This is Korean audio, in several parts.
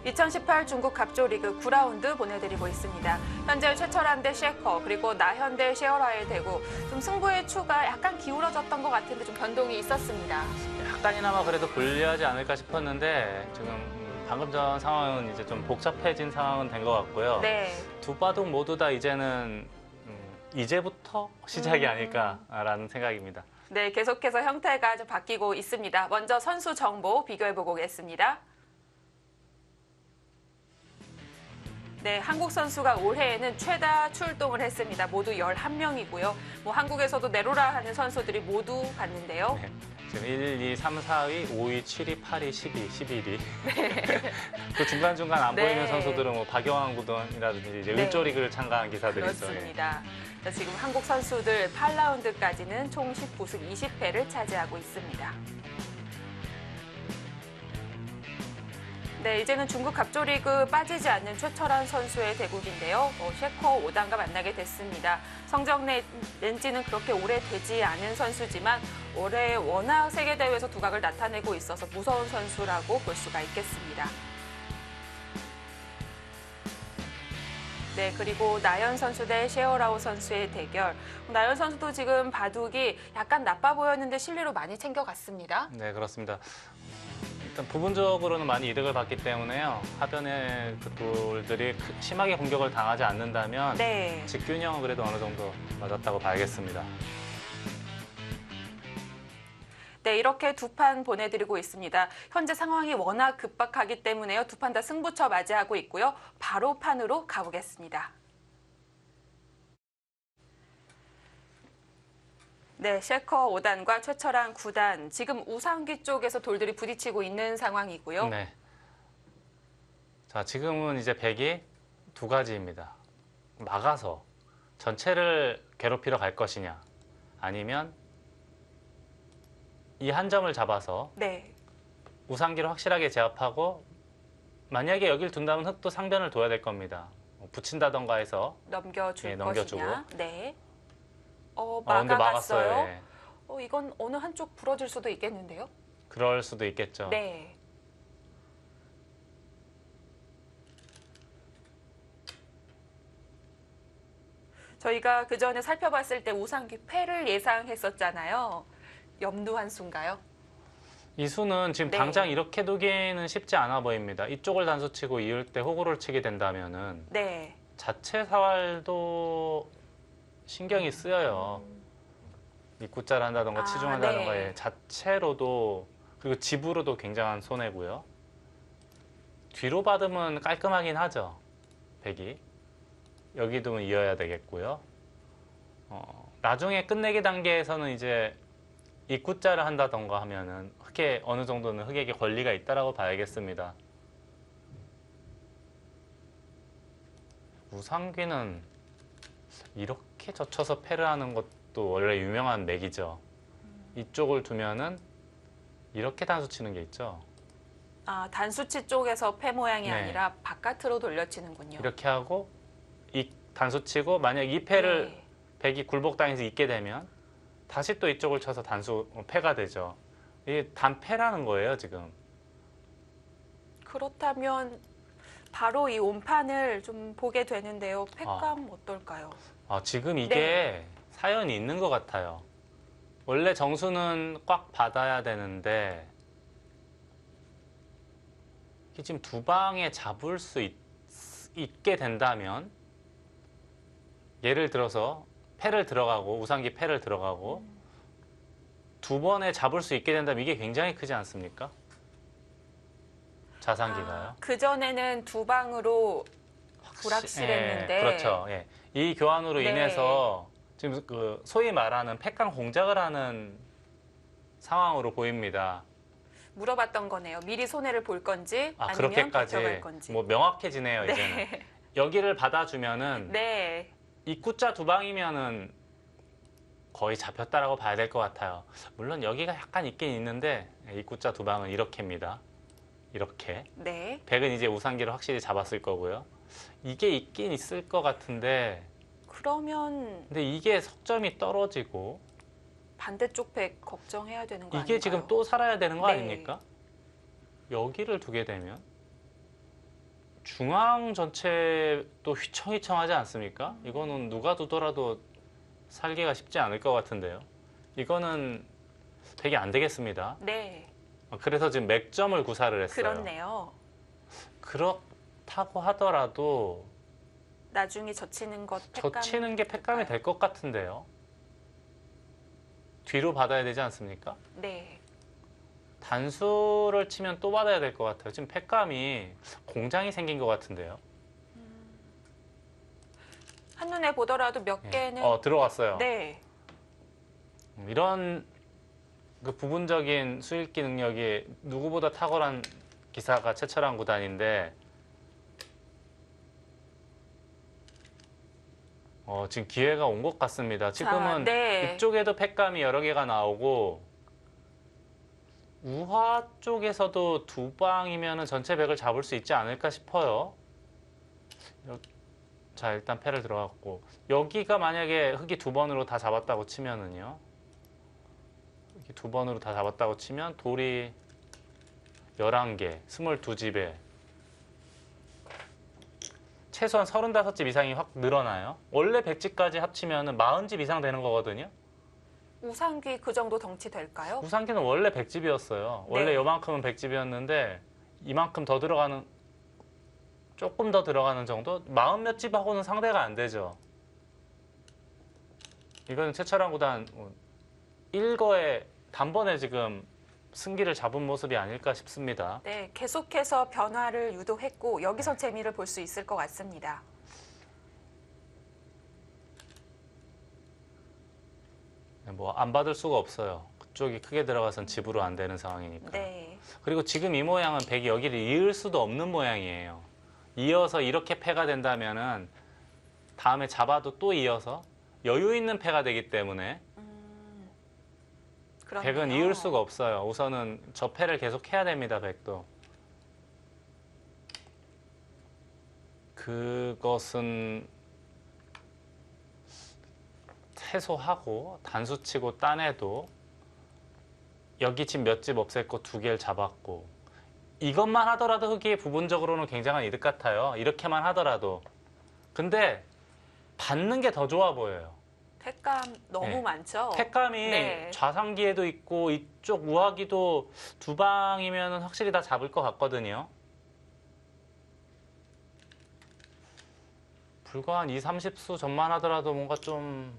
2018 중국 갑조리그 9라운드 보내드리고 있습니다. 현재 최철한 대 셰커 그리고 나현 대 셰어라일 대구 좀 승부의 추가 약간 기울어졌던 것 같은데 좀 변동이 있었습니다. 약간이나마 그래도 불리하지 않을까 싶었는데 지금 방금 전 상황은 이제 좀 복잡해진 상황은 된 것 같고요. 네. 두 바둑 모두 다 이제는 이제부터 시작이 아닐까라는 생각입니다. 네, 계속해서 형태가 좀 바뀌고 있습니다. 먼저 선수 정보 비교해보고 오겠습니다. 네, 한국 선수가 올해에는 최다 출동을 했습니다. 모두 11명이고요. 한국에서도 내로라 하는 선수들이 모두 갔는데요. 네, 지금 1, 2, 3, 4위, 5위, 7위, 8위, 10위, 11위. 네. 그 중간중간 안 네. 보이는 선수들은 뭐 박영환 구단이라든지 이제 네. 을조리그를 참가한 기사들이 있어요. 그렇습니다. 자, 지금 한국 선수들 8라운드까지는 총 19승 20패를 차지하고 있습니다. 네, 이제는 중국 갑조리그 빠지지 않는 최철한 선수의 대국인데요. 셰커 5단과 만나게 됐습니다. 성적 낸 지는 그렇게 오래되지 않은 선수지만 올해 워낙 세계대회에서 두각을 나타내고 있어서 무서운 선수라고 볼 수가 있겠습니다. 네, 그리고 나연 선수 대 셰어라오 선수의 대결. 나연 선수도 지금 바둑이 약간 나빠 보였는데 실리로 많이 챙겨갔습니다. 네, 그렇습니다. 일단 부분적으로는 많이 이득을 봤기 때문에요. 하변의 그 돌들이 심하게 공격을 당하지 않는다면 네. 직균형은 그래도 어느 정도 맞았다고 봐야겠습니다. 네, 이렇게 두 판 보내드리고 있습니다. 현재 상황이 워낙 급박하기 때문에요. 두 판 다 승부처 맞이하고 있고요. 바로 판으로 가보겠습니다. 네, 셰커 5단과 최철한 9단. 지금 우상기 쪽에서 돌들이 부딪히고 있는 상황이고요. 네. 자, 지금은 이제 백이 두 가지입니다. 막아서 전체를 괴롭히러 갈 것이냐, 아니면 이 한 점을 잡아서 네. 우상기를 확실하게 제압하고 만약에 여길 둔다면 흑도 상변을 둬야 될 겁니다. 붙인다던가 해서 넘겨줄 네, 넘겨주고. 것이냐. 네. 근데 막아갔어요. 막았어요. 예. 이건 어느 한쪽 부러질 수도 있겠는데요. 그럴 수도 있겠죠. 네. 저희가 그 전에 살펴봤을 때 우상기 패를 예상했었잖아요. 염두한 수인가요? 이 수는 지금 네. 당장 이렇게 두기는 쉽지 않아 보입니다. 이쪽을 단수 치고 이을 때 호구를 치게 된다면은 네. 자체 사활도 신경이 쓰여요. 입구자를 한다던가 치중한다던가 네. 자체로도 그리고 집으로도 굉장한 손해고요. 뒤로 받으면 깔끔하긴 하죠. 백이. 여기 두면 이어야 되겠고요. 나중에 끝내기 단계에서는 이제 입구자를 한다던가 하면은 흑에 어느 정도는 흑에게 권리가 있다라고 봐야겠습니다. 우상귀는 이렇게 젖혀서 패를 하는 것도 원래 유명한 맥이죠. 이쪽을 두면은 이렇게 단수 치는 게 있죠. 단수치 쪽에서 패 모양이 네. 아니라 바깥으로 돌려치는군요. 이렇게 하고 이 단수 치고 만약 이 패를 네. 백이 굴복당해서 있게 되면 다시 또 이쪽을 쳐서 단수 패가 되죠. 이게 단패라는 거예요, 지금. 그렇다면 바로 이 온판을 좀 보게 되는데요. 패감 어떨까요? 지금 이게 네. 사연이 있는 것 같아요. 원래 정수는 꽉 받아야 되는데 이게 지금 두 방에 잡을 수 있게 된다면 예를 들어서 패를 들어가고 우상기 패를 들어가고 두 번에 잡을 수 있게 된다면 이게 굉장히 크지 않습니까? 자산기가요. 그전에는 두 방으로 불확실했는데. 그렇죠. 예. 이 교환으로 네. 인해서 지금 그 소위 말하는 패강 공작을 하는 상황으로 보입니다. 물어봤던 거네요. 미리 손해를 볼 건지 아니면 그렇게까지 버텨갈 건지. 뭐 명확해지네요, 이제는. 네. 여기를 받아주면은 네. 입구자 두 방이면은 거의 잡혔다라고 봐야 될 것 같아요. 물론 여기가 약간 있긴 있는데 입구자 두 방은 이렇게입니다. 이렇게. 네. 백은 이제 우상기를 확실히 잡았을 거고요. 이게 있긴 있을 것 같은데 그러면 근데 이게 석점이 떨어지고 반대쪽 백 걱정해야 되는 거 아닌가요? 이게 지금 또 살아야 되는 거 네. 아닙니까? 여기를 두게 되면 중앙 전체도 휘청휘청하지 않습니까? 이거는 누가 두더라도 살기가 쉽지 않을 것 같은데요. 이거는 백이 안 되겠습니다. 네, 그래서 지금 맥점을 구사를 했어요. 그렇네요. 그렇다고 하더라도 나중에 젖히는 것 팩감. 젖히는 게 팩감이 될 것 같은데요. 뒤로 받아야 되지 않습니까? 네, 단수를 치면 또 받아야 될 것 같아요. 지금 팩감이 공장이 생긴 것 같은데요. 한눈에 보더라도 몇 개는 들어갔어요. 네, 이런 그 부분적인 수읽기 능력이 누구보다 탁월한 기사가 최철한 구단인데 지금 기회가 온 것 같습니다. 지금은 네. 이쪽에도 팩감이 여러 개가 나오고 우하 쪽에서도 두 방이면 전체 백을 잡을 수 있지 않을까 싶어요. 자, 일단 패를 들어갔고 여기가 만약에 흑이 두 번으로 다 잡았다고 치면은요. 흑이 두 번으로 다 잡았다고 치면 돌이 11개, 22집에 최소한 35집 이상이 확 늘어나요. 원래 100집까지 합치면 40집 이상 되는 거거든요. 우상귀 그 정도 덩치 될까요? 우상기는 원래 100집이었어요. 원래 네. 요만큼은 100집이었는데 이만큼 더 들어가는 조금 더 들어가는 정도? 40몇 집하고는 상대가 안 되죠. 이거는 최철한 구단 1거에 단번에 지금 승기를 잡은 모습이 아닐까 싶습니다. 네, 계속해서 변화를 유도했고 여기서 재미를 볼 수 있을 것 같습니다. 뭐 안 받을 수가 없어요. 그쪽이 크게 들어가선 집으로 안 되는 상황이니까. 네, 그리고 지금 이 모양은 백이 여기를 이을 수도 없는 모양이에요. 이어서 이렇게 패가 된다면은 다음에 잡아도 또 이어서 여유 있는 패가 되기 때문에 그렇네요. 백은 이을 수가 없어요. 우선은 저 패를 계속 해야 됩니다. 백도. 그것은 해소하고 단수치고 따내도 여기 집 몇 집 없앴고 2개를 잡았고 이것만 하더라도 흑이 부분적으로는 굉장한 이득 같아요. 이렇게만 하더라도. 근데 받는 게 더 좋아 보여요. 팩감 너무 네. 많죠? 팩감이 네. 좌상기에도 있고 이쪽 우하기도 두 방이면 확실히 다 잡을 것 같거든요. 불과 한 2, 30수 전만 하더라도 뭔가 좀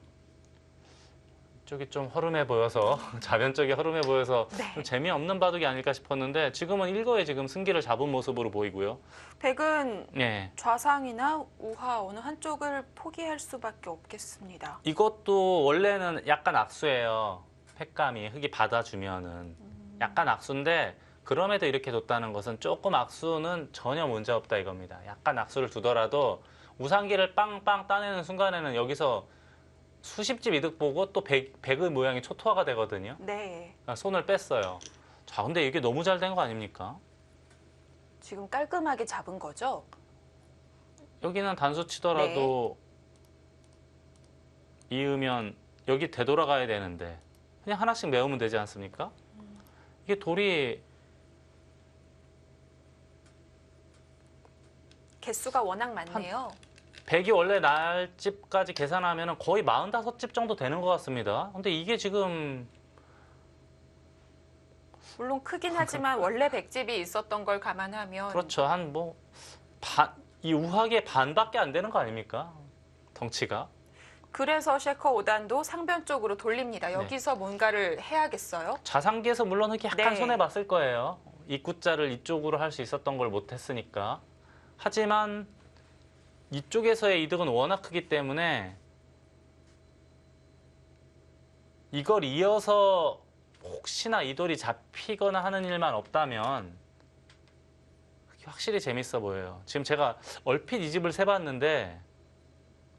이쪽이 좀 허름해 보여서 좌변 쪽이 허름해 보여서 네. 좀 재미없는 바둑이 아닐까 싶었는데 지금은 1거에 지금 승기를 잡은 모습으로 보이고요. 백은 네. 좌상이나 우하 어느 한쪽을 포기할 수밖에 없겠습니다. 이것도 원래는 약간 악수예요. 팩감이 흑이 받아주면은 약간 악수인데 그럼에도 이렇게 뒀다는 것은 조금 악수는 전혀 문제 없다 이겁니다. 약간 악수를 두더라도 우상기를 빵빵 따내는 순간에는 여기서 수십 집 이득 보고 또 백의 모양이 초토화가 되거든요. 네, 그러니까 손을 뺐어요. 자, 근데 이게 너무 잘 된 거 아닙니까? 지금 깔끔하게 잡은 거죠? 여기는 단수 치더라도 이으면 여기 되돌아가야 되는데 그냥 하나씩 메우면 되지 않습니까? 이게 돌이 개수가 워낙 많네요. 백이 원래 날집까지 계산하면 거의 45집 정도 되는 것 같습니다. 근데 이게 지금 물론 크긴 하지만 원래 백집이 있었던 걸 감안하면 그렇죠. 한 뭐 이 우하의 반밖에 안 되는 거 아닙니까? 덩치가. 그래서 셰커 5단도 상변 쪽으로 돌립니다. 네. 여기서 뭔가를 해야겠어요? 좌상기에서 물론 흑이 약간 네. 손해봤을 거예요. 입구자를 이쪽으로 할 수 있었던 걸 못했으니까. 하지만 이쪽에서의 이득은 워낙 크기 때문에 이걸 이어서 혹시나 이 돌이 잡히거나 하는 일만 없다면 확실히 재밌어 보여요. 지금 제가 얼핏 이 집을 세봤는데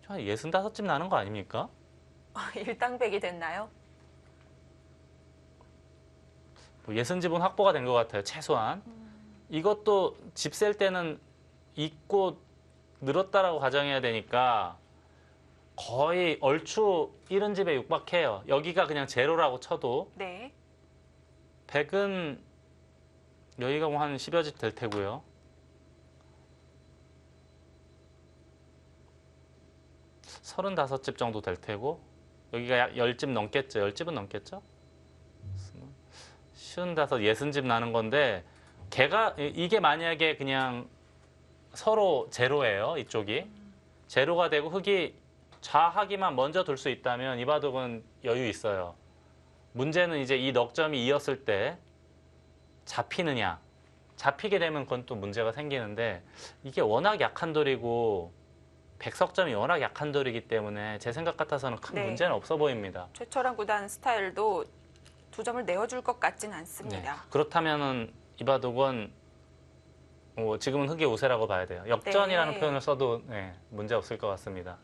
한 65집 나는 거 아닙니까? 일당백이 됐나요? 뭐 60집은 확보가 된 것 같아요. 최소한. 이것도 집 셀 때는 있고 늘었다라고 가정해야 되니까 거의 얼추 70집에 육박해요. 여기가 그냥 제로라고 쳐도 네. 100은 여기가 뭐 한 10여 집 될 테고요. 35집 정도 될 테고 여기가 약 10집 넘겠죠. 10집은 넘겠죠? 55, 60집 나는 건데 이게 만약에 그냥 서로 제로예요. 이쪽이. 제로가 되고 흙이 좌하기만 먼저 둘 수 있다면 이 바둑은 여유 있어요. 문제는 이제 이 넉점이 이었을 때 잡히느냐. 잡히게 되면 그건 또 문제가 생기는데 이게 워낙 약한 돌이고 백석점이 워낙 약한 돌이기 때문에 제 생각 같아서는 큰 네. 문제는 없어 보입니다. 최철한 구단 스타일도 2점을 내어줄 것 같진 네. 않습니다. 그렇다면은 이 바둑은 지금은 흙의 우세라고 봐야 돼요. 역전이라는 네. 표현을 써도 문제 없을 것 같습니다.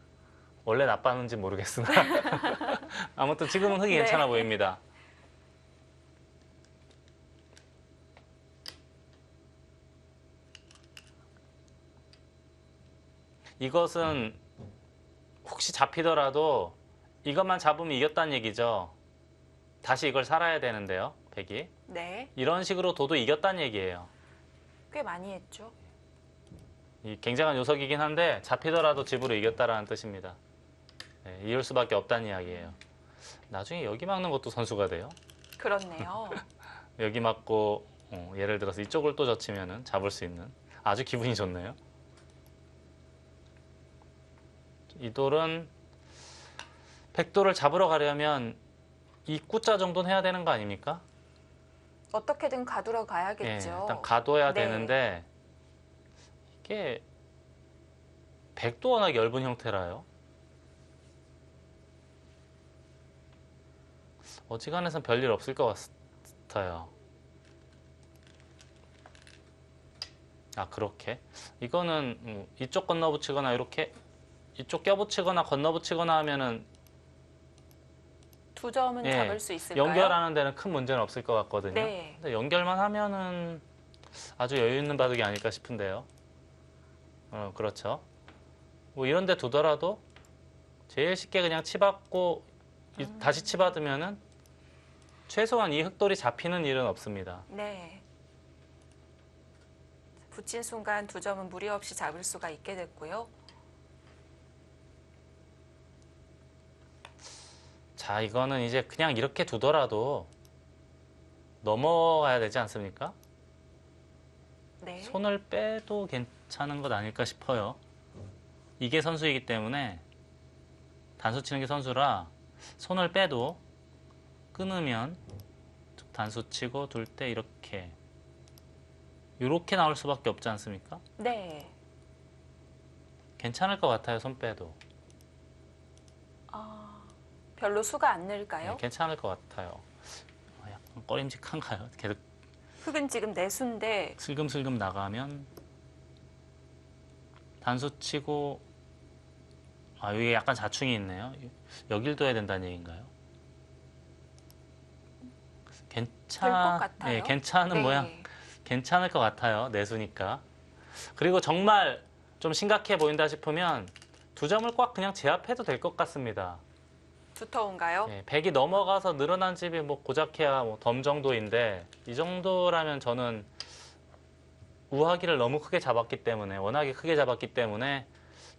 원래 나빴는지 모르겠으나 아무튼 지금은 흙이 네. 괜찮아 보입니다. 이것은 혹시 잡히더라도 이것만 잡으면 이겼다는 얘기죠. 다시 이걸 살아야 되는데요. 백이. 네, 이런 식으로 둬도 이겼다는 얘기예요. 꽤 많이 했죠. 이 굉장한 요석이긴 한데 잡히더라도 집으로 이겼다라는 뜻입니다. 네, 이길 수밖에 없다는 이야기예요. 나중에 여기 막는 것도 선수가 돼요. 그렇네요. 여기 맞고 예를 들어서 이쪽을 또 젖히면은 잡을 수 있는 아주 기분이 좋네요. 이 돌은 백돌을 잡으러 가려면 이 꾸자 정도는 해야 되는 거 아닙니까? 어떻게든 가두러 가야겠죠. 예, 일단 가둬야 네. 되는데 이게 백도 워낙 얇은 형태라요. 어지간해선 별일 없을 것 같아요. 아, 그렇게? 이거는 이쪽 건너붙이거나 이렇게 이쪽 껴붙이거나 건너붙이거나 하면은 2점은 예, 잡을 수 있을까요? 연결하는 데는 큰 문제는 없을 것 같거든요. 네. 근데 연결만 하면은 아주 여유 있는 바둑이 아닐까 싶은데요. 그렇죠. 뭐 이런 데 두더라도 제일 쉽게 그냥 치받고 다시 치받으면은 최소한 이 흑돌이 잡히는 일은 없습니다. 네. 붙인 순간 2점은 무리 없이 잡을 수가 있게 됐고요. 자, 이거는 이제 그냥 이렇게 두더라도 넘어가야 되지 않습니까? 네. 손을 빼도 괜찮은 것 아닐까 싶어요. 이게 선수이기 때문에 단수 치는 게 선수라 손을 빼도 끊으면 단수 치고 둘 때 이렇게 나올 수밖에 없지 않습니까? 네. 괜찮을 것 같아요. 손 빼도. 별로 수가 안 늘까요? 네, 괜찮을 것 같아요. 약간 꺼림직한가요? 계속 흙은 지금 내수인데 슬금슬금 나가면 단수 치고 여기 약간 자충이 있네요. 여길 둬야 된다는 얘기인가요? 될 것 같아요. 네, 괜찮은 네. 모양. 괜찮을 것 같아요. 내수니까. 그리고 정말 좀 심각해 보인다 싶으면 2점을 꽉 그냥 제압해도 될 것 같습니다. 두터운가요? 네, 100이 넘어가서 늘어난 집이 고작해야 덤 정도인데 이 정도라면 저는 우하기를 너무 크게 잡았기 때문에 워낙에 크게 잡았기 때문에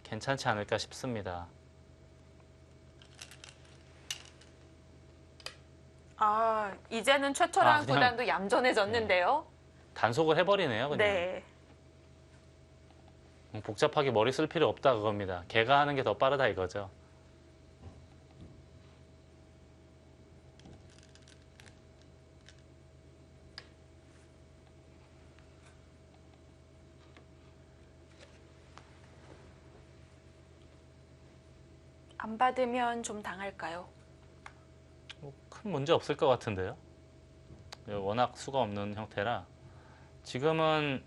괜찮지 않을까 싶습니다. 이제는 최철한 그냥- 구단도 얌전해졌는데요. 단속을 해버리네요. 그냥. 네. 복잡하게 머리 쓸 필요 없다 그겁니다. 걔가 하는 게 더 빠르다 이거죠. 안 받으면 좀 당할까요? 큰 문제 없을 것 같은데요. 워낙 수가 없는 형태라 지금은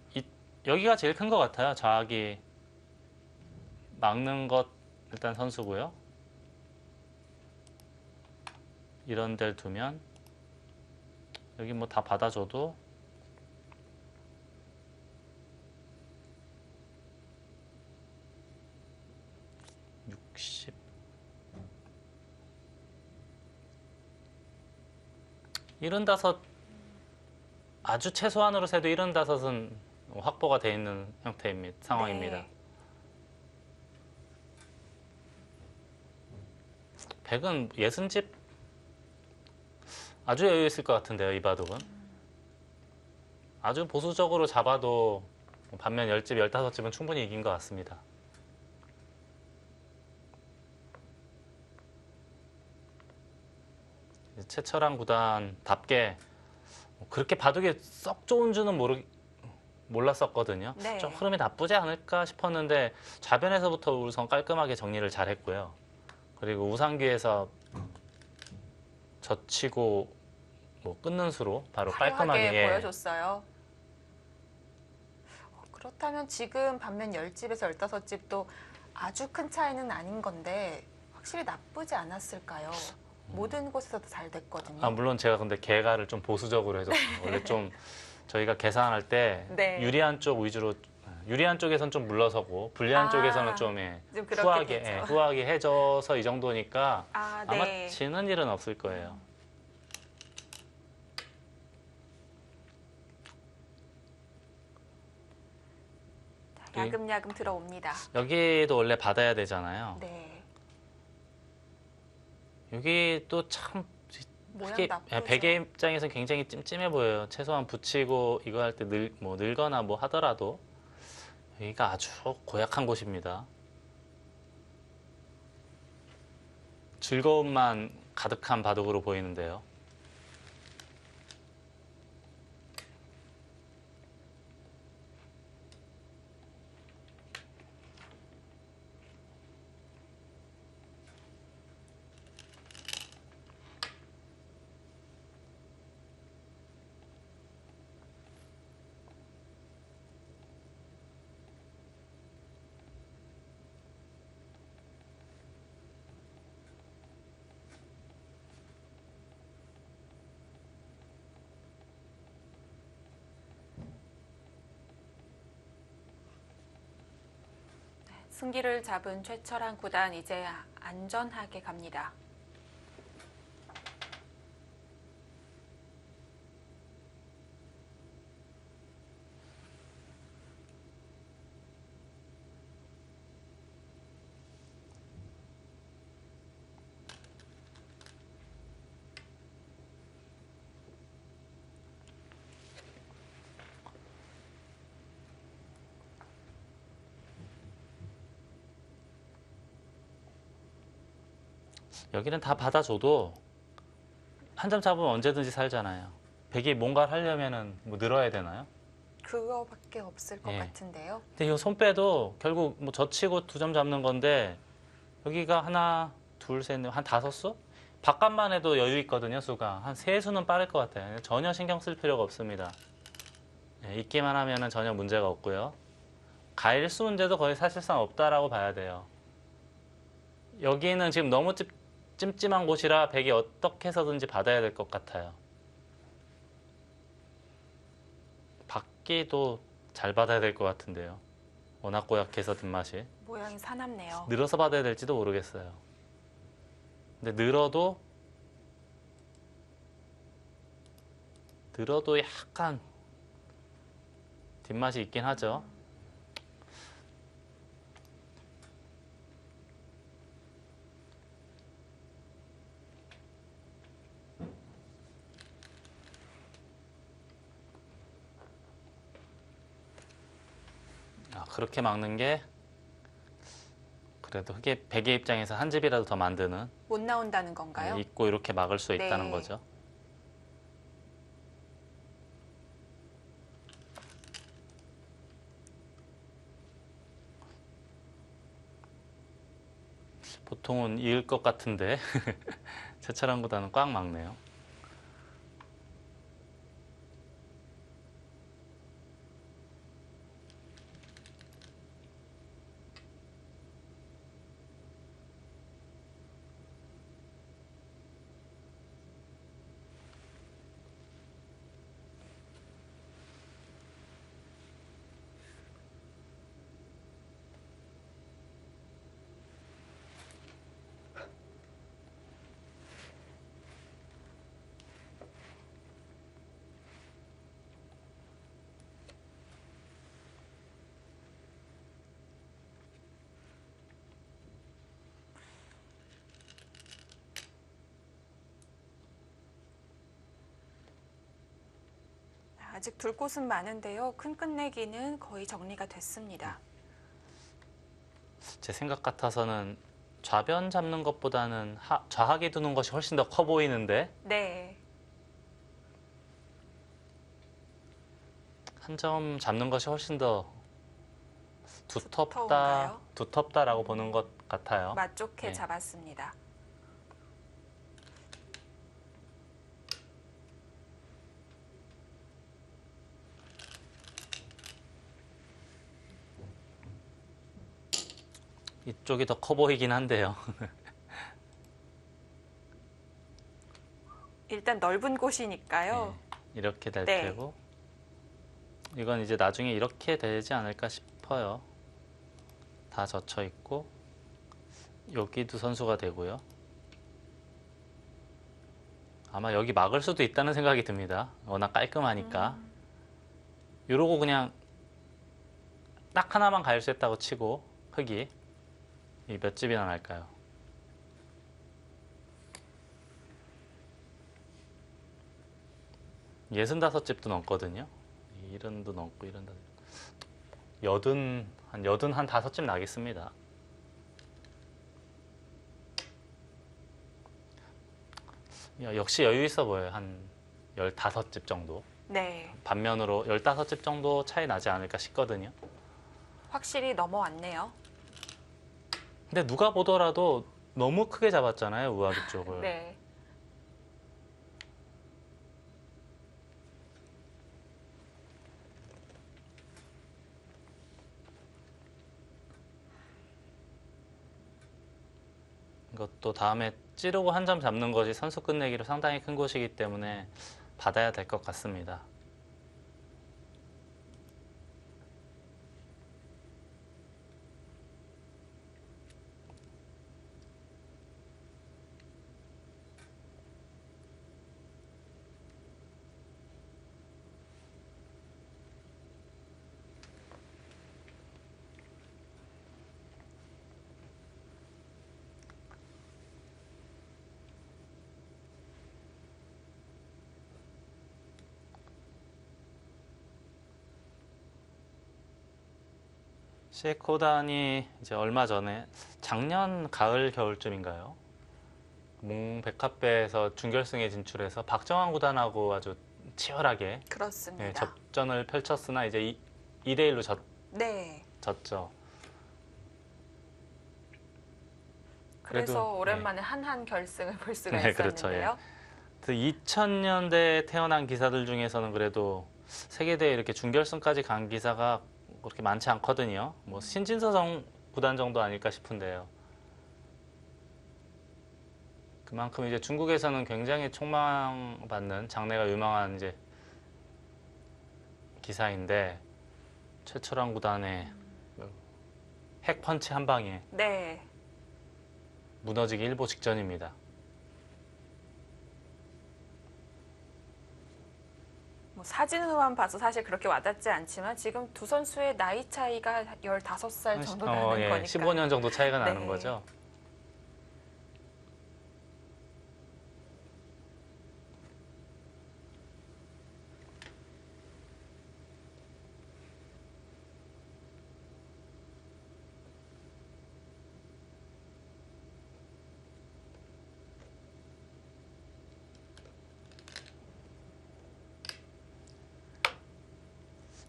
여기가 제일 큰 것 같아요. 좌악이 막는 것 일단 선수고요. 이런 데를 두면 여기 다 받아줘도 60 75 아주 최소한으로 세도 75은 확보가 돼 있는 상황입니다. 네. 백은 60집 아주 여유 있을 것 같은데요, 이 바둑은. 아주 보수적으로 잡아도 반면 10집, 15집은 충분히 이긴 것 같습니다. 최철한 구단답게 그렇게 바둑이 썩 좋은 줄은 몰랐었거든요. 네. 좀 흐름이 나쁘지 않을까 싶었는데 좌변에서부터 우선 깔끔하게 정리를 잘했고요. 그리고 우상기에서 젖히고 뭐 끊는 수로 바로 깔끔하게 화려하게 보여줬어요. 그렇다면 지금 반면 10집에서 15집도 아주 큰 차이는 아닌 건데 확실히 나쁘지 않았을까요? 모든 곳에서도 잘 됐거든요. 아, 물론 제가 근데 계가를 좀 보수적으로 해줬어요. 원래 좀 저희가 계산할 때 네. 유리한 쪽 위주로 유리한 쪽에선 좀 물러서고 불리한 아, 쪽에서는 좀 좀 후하게 그렇겠죠. 후하게 해줘서 이 정도니까 아, 아마 네. 지는 일은 없을 거예요. 야금야금 들어옵니다. 여기도 원래 받아야 되잖아요. 네. 여기 또 참 모양 나쁘죠. 베개 입장에서 굉장히 찜찜해 보여요. 최소한 붙이고 이거 할 때 늘거나 뭐 하더라도 여기가 아주 고약한 곳입니다. 즐거움만 가득한 바둑으로 보이는데요. 승기를 잡은 최철한 구단 이제 안전하게 갑니다. 여기는 다 받아줘도 한 점 잡으면 언제든지 살잖아요. 백이 뭔가를 하려면은 뭐 늘어야 되나요? 그거밖에 없을 것 예. 같은데요. 근데 이 손 빼도 결국 뭐 젖히고 2점 잡는 건데 여기가 하나, 둘, 셋, 넷, 한 5수? 바깥만 해도 여유 있거든요, 수가. 한 3수는 빠를 것 같아요. 전혀 신경 쓸 필요가 없습니다. 예, 있기만 하면은 전혀 문제가 없고요. 가일수 문제도 거의 사실상 없다라고 봐야 돼요. 여기는 지금 너무 찜찜한 곳이라 백이 어떻게 해서든지 받아야 될 것 같아요. 받기도 잘 받아야 될 것 같은데요. 워낙 고약해서 뒷맛이. 모양이 사납네요. 늘어서 받아야 될지도 모르겠어요. 근데 늘어도 약간 뒷맛이 있긴 하죠. 그렇게 막는 게 그래도 백의 입장에서 한 집이라도 더 만드는 못 나온다는 건가요? 있고 이렇게 막을 수 있다는 네. 거죠. 보통은 이을 것 같은데 최철한보다는 꽉 막네요. 아직 둘 곳은 많은데요. 큰 끝내기는 거의 정리가 됐습니다. 제 생각 같아서는 좌변 잡는 것보다는 좌하게 두는 것이 훨씬 더 커 보이는데 네. 한 점 잡는 것이 훨씬 더 두터운가요? 두텁다라고 보는 것 같아요. 맛 좋게 네. 잡았습니다. 이쪽이 더 커 보이긴 한데요. 일단 넓은 곳이니까요. 네, 이렇게 될 네. 테고 이건 이제 나중에 이렇게 되지 않을까 싶어요. 다 젖혀 있고 여기도 선수가 되고요. 아마 여기 막을 수도 있다는 생각이 듭니다. 워낙 깔끔하니까. 이러고 그냥 딱 하나만 갈 수 있다고 치고 흙이 이 몇 집이나 날까요? 예순다섯 집도 넘거든요. 이런도 넘고 이런다. 여든 한 다섯 집 나겠습니다. 역시 여유 있어 보여요. 한 15집 정도. 네. 반면으로 15집 정도 차이 나지 않을까 싶거든요. 확실히 넘어왔네요. 근데 누가 보더라도 너무 크게 잡았잖아요, 우아기 쪽을. 네. 이것도 다음에 찌르고 한 점 잡는 것이 선수 끝내기로 상당히 큰 곳이기 때문에 받아야 될 것 같습니다. 시에코단이 이제 얼마 전에 작년 가을 겨울쯤인가요? 몽백합배에서 준결승에 진출해서 박정환 구단하고 아주 치열하게 그렇습니다. 접전을 펼쳤으나 이제 2대1로 네. 졌죠. 그래서 그래도, 오랜만에 한한 결승을 볼 수가 네, 그렇죠, 있었는데요. 2000년대에 태어난 기사들 중에서는 그래도 세계대회 이렇게 준결승까지 간 기사가 그렇게 많지 않거든요. 뭐 신진서 구단 정도 아닐까 싶은데요. 그만큼 이제 중국에서는 굉장히 촉망받는 장래가 유망한 이제 기사인데 최철환 구단의 핵펀치 한 방에 네. 무너지기 일보 직전입니다. 뭐 사진으로만 봐서 사실 그렇게 와닿지 않지만 지금 두 선수의 나이 차이가 15살 정도 나는 거니까. 15년 정도 차이가 나는 네. 거죠.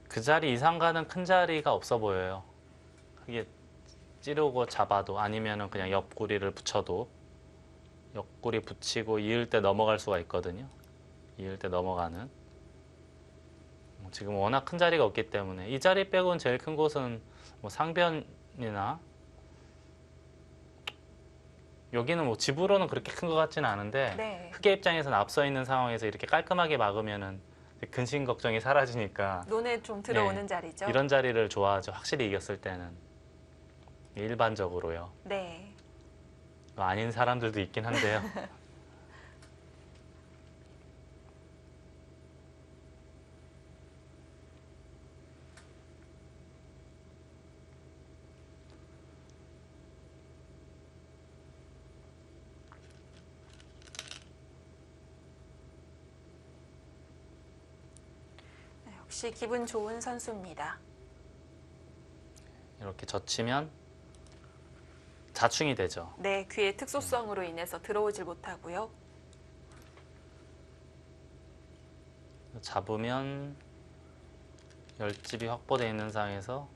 그 자리 이상 가는 큰 자리가 없어 보여요. 그게 찌르고 잡아도 아니면은 그냥 옆구리를 붙여도 옆구리 붙이고 이을 때 넘어갈 수가 있거든요. 이을 때 넘어가는. 지금 워낙 큰 자리가 없기 때문에 이 자리 빼고는 제일 큰 곳은 뭐 상변이나 여기는 뭐 집으로는 그렇게 큰 것 같지는 않은데 네. 흑의 입장에서는 앞서 있는 상황에서 이렇게 깔끔하게 막으면은 근심 걱정이 사라지니까 눈에 좀 들어오는 네, 자리죠. 이런 자리를 좋아하죠. 확실히 이겼을 때는 일반적으로요. 네. 아닌 사람들도 있긴 한데요. 역시 기분 좋은 선수입니다. 이렇게 젖히면 자충이 되죠. 네, 귀의 특수성으로 인해서 들어오질 못하고요. 잡으면 10집이 확보되어 있는 상황에서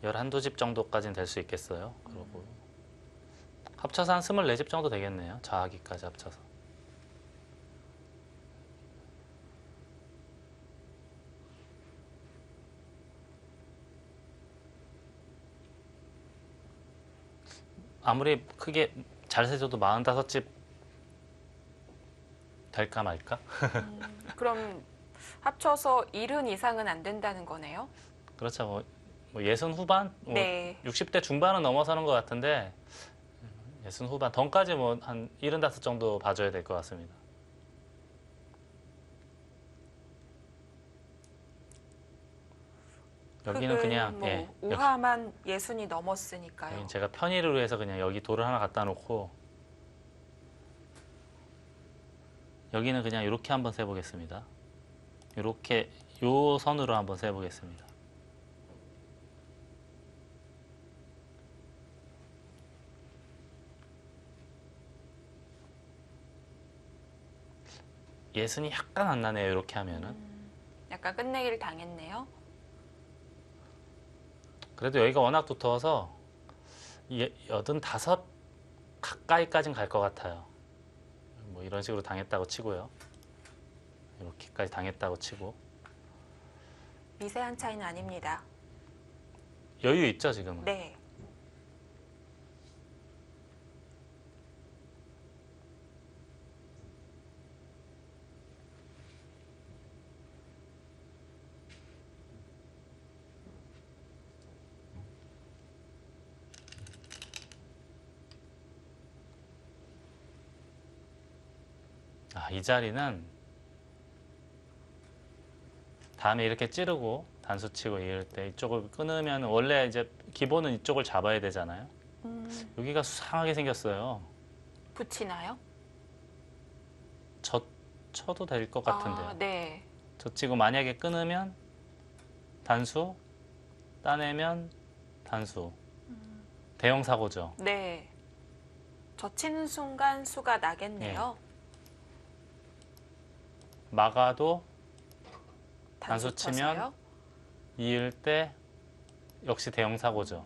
11집 정도까지는 될 수 있겠어요. 그리고 합쳐서 한 24집 정도 되겠네요. 좌하기까지 합쳐서. 아무리 크게 잘 세줘도 45집 될까 말까? 그럼 합쳐서 70 이상은 안 된다는 거네요? 그렇죠. 뭐 60 후반? 네. 60대 중반은 넘어서는 것 같은데 60 후반, 던까지 뭐 한 75 정도 봐줘야 될 것 같습니다. 여기는 그냥 뭐 예, 우하만 60이 넘었으니까요. 여기는 제가 편의를 위해서 그냥 여기 돌을 하나 갖다 놓고 여기는 그냥 이렇게 한번 세보겠습니다. 이렇게 요 선으로 한번 세보겠습니다. 예순이 약간 안 나네요. 이렇게 하면은. 약간 끝내기를 당했네요. 그래도 여기가 워낙 두터워서 85 가까이까지는 갈 것 같아요. 뭐 이런 식으로 당했다고 치고요. 이렇게까지 당했다고 치고. 미세한 차이는 아닙니다. 여유 있죠, 지금은? 네. 이 자리는 다음에 이렇게 찌르고 단수 치고 이럴 때 이쪽을 끊으면 원래 이제 기본은 이쪽을 잡아야 되잖아요. 여기가 수상하게 생겼어요. 붙이나요? 쳐도 될 것 같은데요. 네. 젖히고 만약에 끊으면 단수, 따내면 단수. 대형 사고죠. 네. 젖히는 순간 수가 나겠네요. 막아도 단수 단수 치면 쳐서요. 이을 때 역시 대형 사고죠.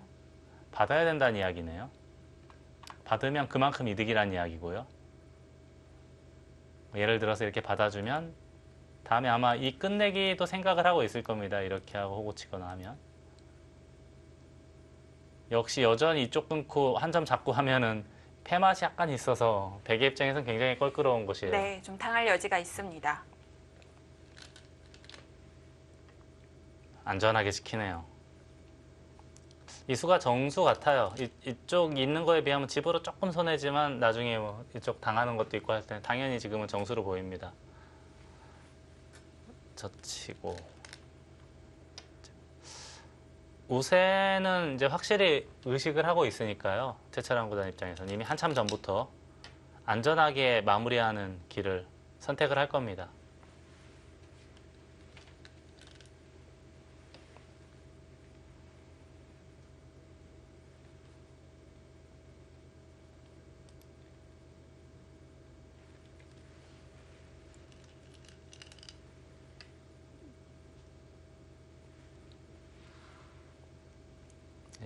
받아야 된다는 이야기네요. 받으면 그만큼 이득이란 이야기고요. 예를 들어서 이렇게 받아주면 다음에 아마 이 끝내기도 생각을 하고 있을 겁니다. 이렇게 하고 호구 치거나 하면. 역시 여전히 이쪽 끊고 한 점 잡고 하면은 패맛이 약간 있어서 베개 입장에서는 굉장히 껄끄러운 곳이에요. 네, 좀 당할 여지가 있습니다. 안전하게 지키네요. 이 수가 정수 같아요. 이쪽 있는 거에 비하면 집으로 조금 손해지만 나중에 뭐 이쪽 당하는 것도 있고 할 때 당연히 지금은 정수로 보입니다. 젖히고 우세는 이제 확실히 의식을 하고 있으니까요. 최철환 구단 입장에서는 이미 한참 전부터 안전하게 마무리하는 길을 선택을 할 겁니다.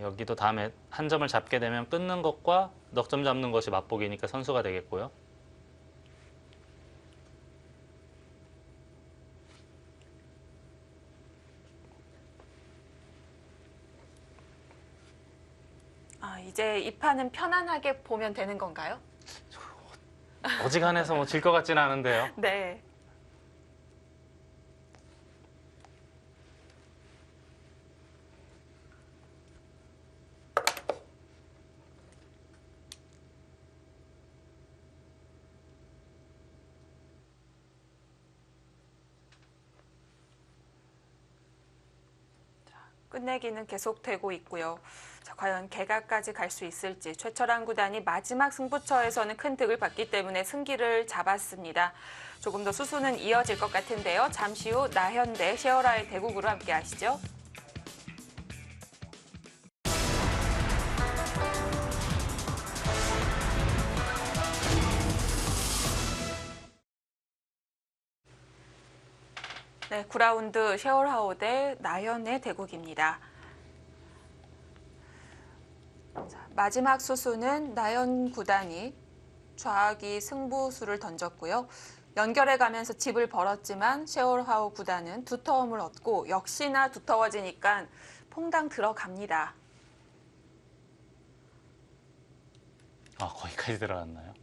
여기도 다음에 한 점을 잡게 되면 끊는 것과 넉 점 잡는 것이 맛보기니까 선수가 되겠고요. 이제 이 판은 편안하게 보면 되는 건가요? 어지간해서 뭐 질 것 같지는 않은데요. 네. 끝내기는 계속되고 있고요. 자, 자, 과연 개가까지 갈 수 있을지 최철한 구단이 마지막 승부처에서는 큰 득을 봤기 때문에 승기를 잡았습니다. 조금 더 수수는 이어질 것 같은데요. 잠시 후 나현대 셰어라의 대국으로 함께 하시죠. 네, 9라운드 셰어라오 대 나현의 대국입니다. 자, 마지막 수수는 나현 구단이 좌악이 승부수를 던졌고요. 연결해 가면서 집을 벌었지만 셰어라오 구단은 두터움을 얻고 역시나 두터워지니까 퐁당 들어갑니다. 아, 거기까지 들어갔나요?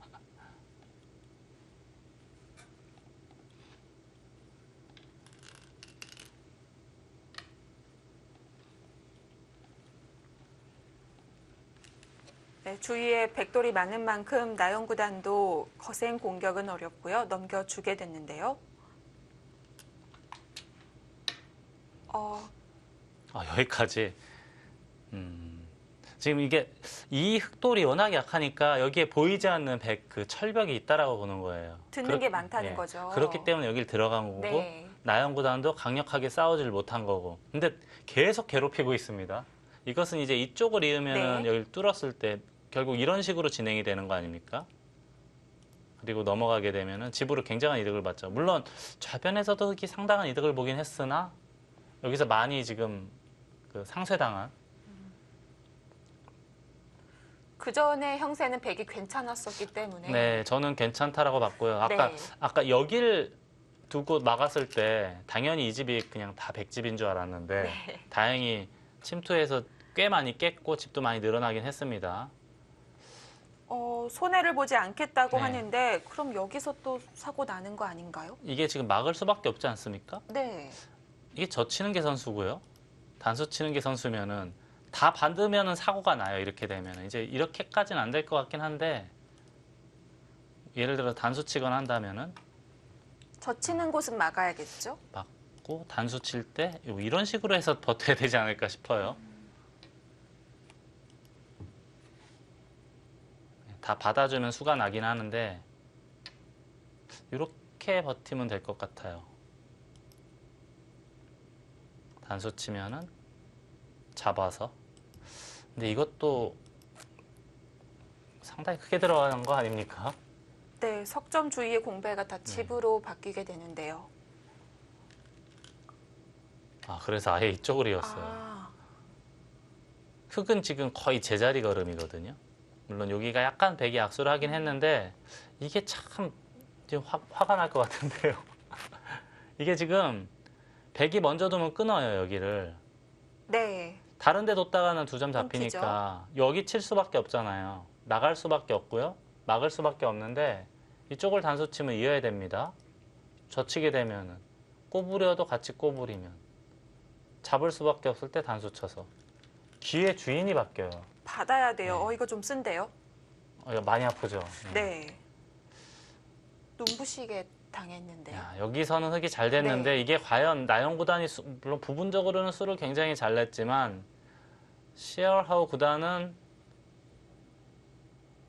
네, 주위에 백돌이 많은 만큼 나현 구단도 거센 공격은 어렵고요. 넘겨주게 됐는데요. 여기까지. 지금 이게 이 흑돌이 워낙 약하니까 여기에 보이지 않는 그 철벽이 있다라고 보는 거예요. 듣는 게 많다는 거죠. 그렇기 때문에 여길 들어간 거고 네. 나현 구단도 강력하게 싸우질 못한 거고. 근데 계속 괴롭히고 있습니다. 이것은 이제 이쪽을 이으면 네. 여기를 뚫었을 때 결국 이런 식으로 진행이 되는 거 아닙니까? 그리고 넘어가게 되면은 집으로 굉장한 이득을 받죠. 물론 좌변에서도 흑이 상당한 이득을 보긴 했으나 여기서 많이 지금 그 상쇄당한. 그 전에 형세는 백이 괜찮았었기 때문에. 네, 저는 괜찮다라고 봤고요. 네. 아까 여길 두고 막았을 때 당연히 이 집이 그냥 다 백집인 줄 알았는데 네. 다행히 침투해서 꽤 많이 깼고 집도 많이 늘어나긴 했습니다. 손해를 보지 않겠다고 네. 하는데 그럼 여기서 또 사고 나는 거 아닌가요? 이게 지금 막을 수밖에 없지 않습니까? 네. 이게 젖히는 게 선수고요. 단수 치는 게 선수면은 다 받으면은 사고가 나요. 이렇게 되면은 이제 이렇게까지는 안 될 것 같긴 한데 예를 들어 단수 치거나 한다면은 젖히는 곳은 막아야겠죠? 막고 단수 칠 때 이런 식으로 해서 버텨야 되지 않을까 싶어요. 다 받아주면 수가 나긴 하는데 이렇게 버티면 될 것 같아요. 단수 치면은 잡아서. 근데 이것도 상당히 크게 들어가는 거 아닙니까? 네, 석점 주위의 공배가 다 집으로 바뀌게 되는데요. 그래서 아예 이쪽으로 이었어요. 아, 흑은 지금 거의 제자리 걸음이거든요. 물론 여기가 약간 백이 악수를 하긴 했는데 이게 참 지금 화가 날 것 같은데요. 이게 지금 백이 먼저 두면 끊어요, 여기를. 네. 다른 데 뒀다가는 2점 잡히니까 여기 칠 수밖에 없잖아요. 나갈 수밖에 없고요. 막을 수밖에 없는데 이쪽을 단수 치면 이어야 됩니다. 젖히게 되면은 꼬부려도 같이 꼬부리면 잡을 수밖에 없을 때 단수 쳐서 귀의 주인이 바뀌어요. 받아야 돼요. 네. 이거 좀 쓴데요? 이거 많이 아프죠. 네. 눈부시게 당했는데요. 야, 여기서는 흑이 잘 됐는데 이게 과연 나현 구단이 물론 부분적으로는 수를 굉장히 잘 냈지만 시얼하우 구단은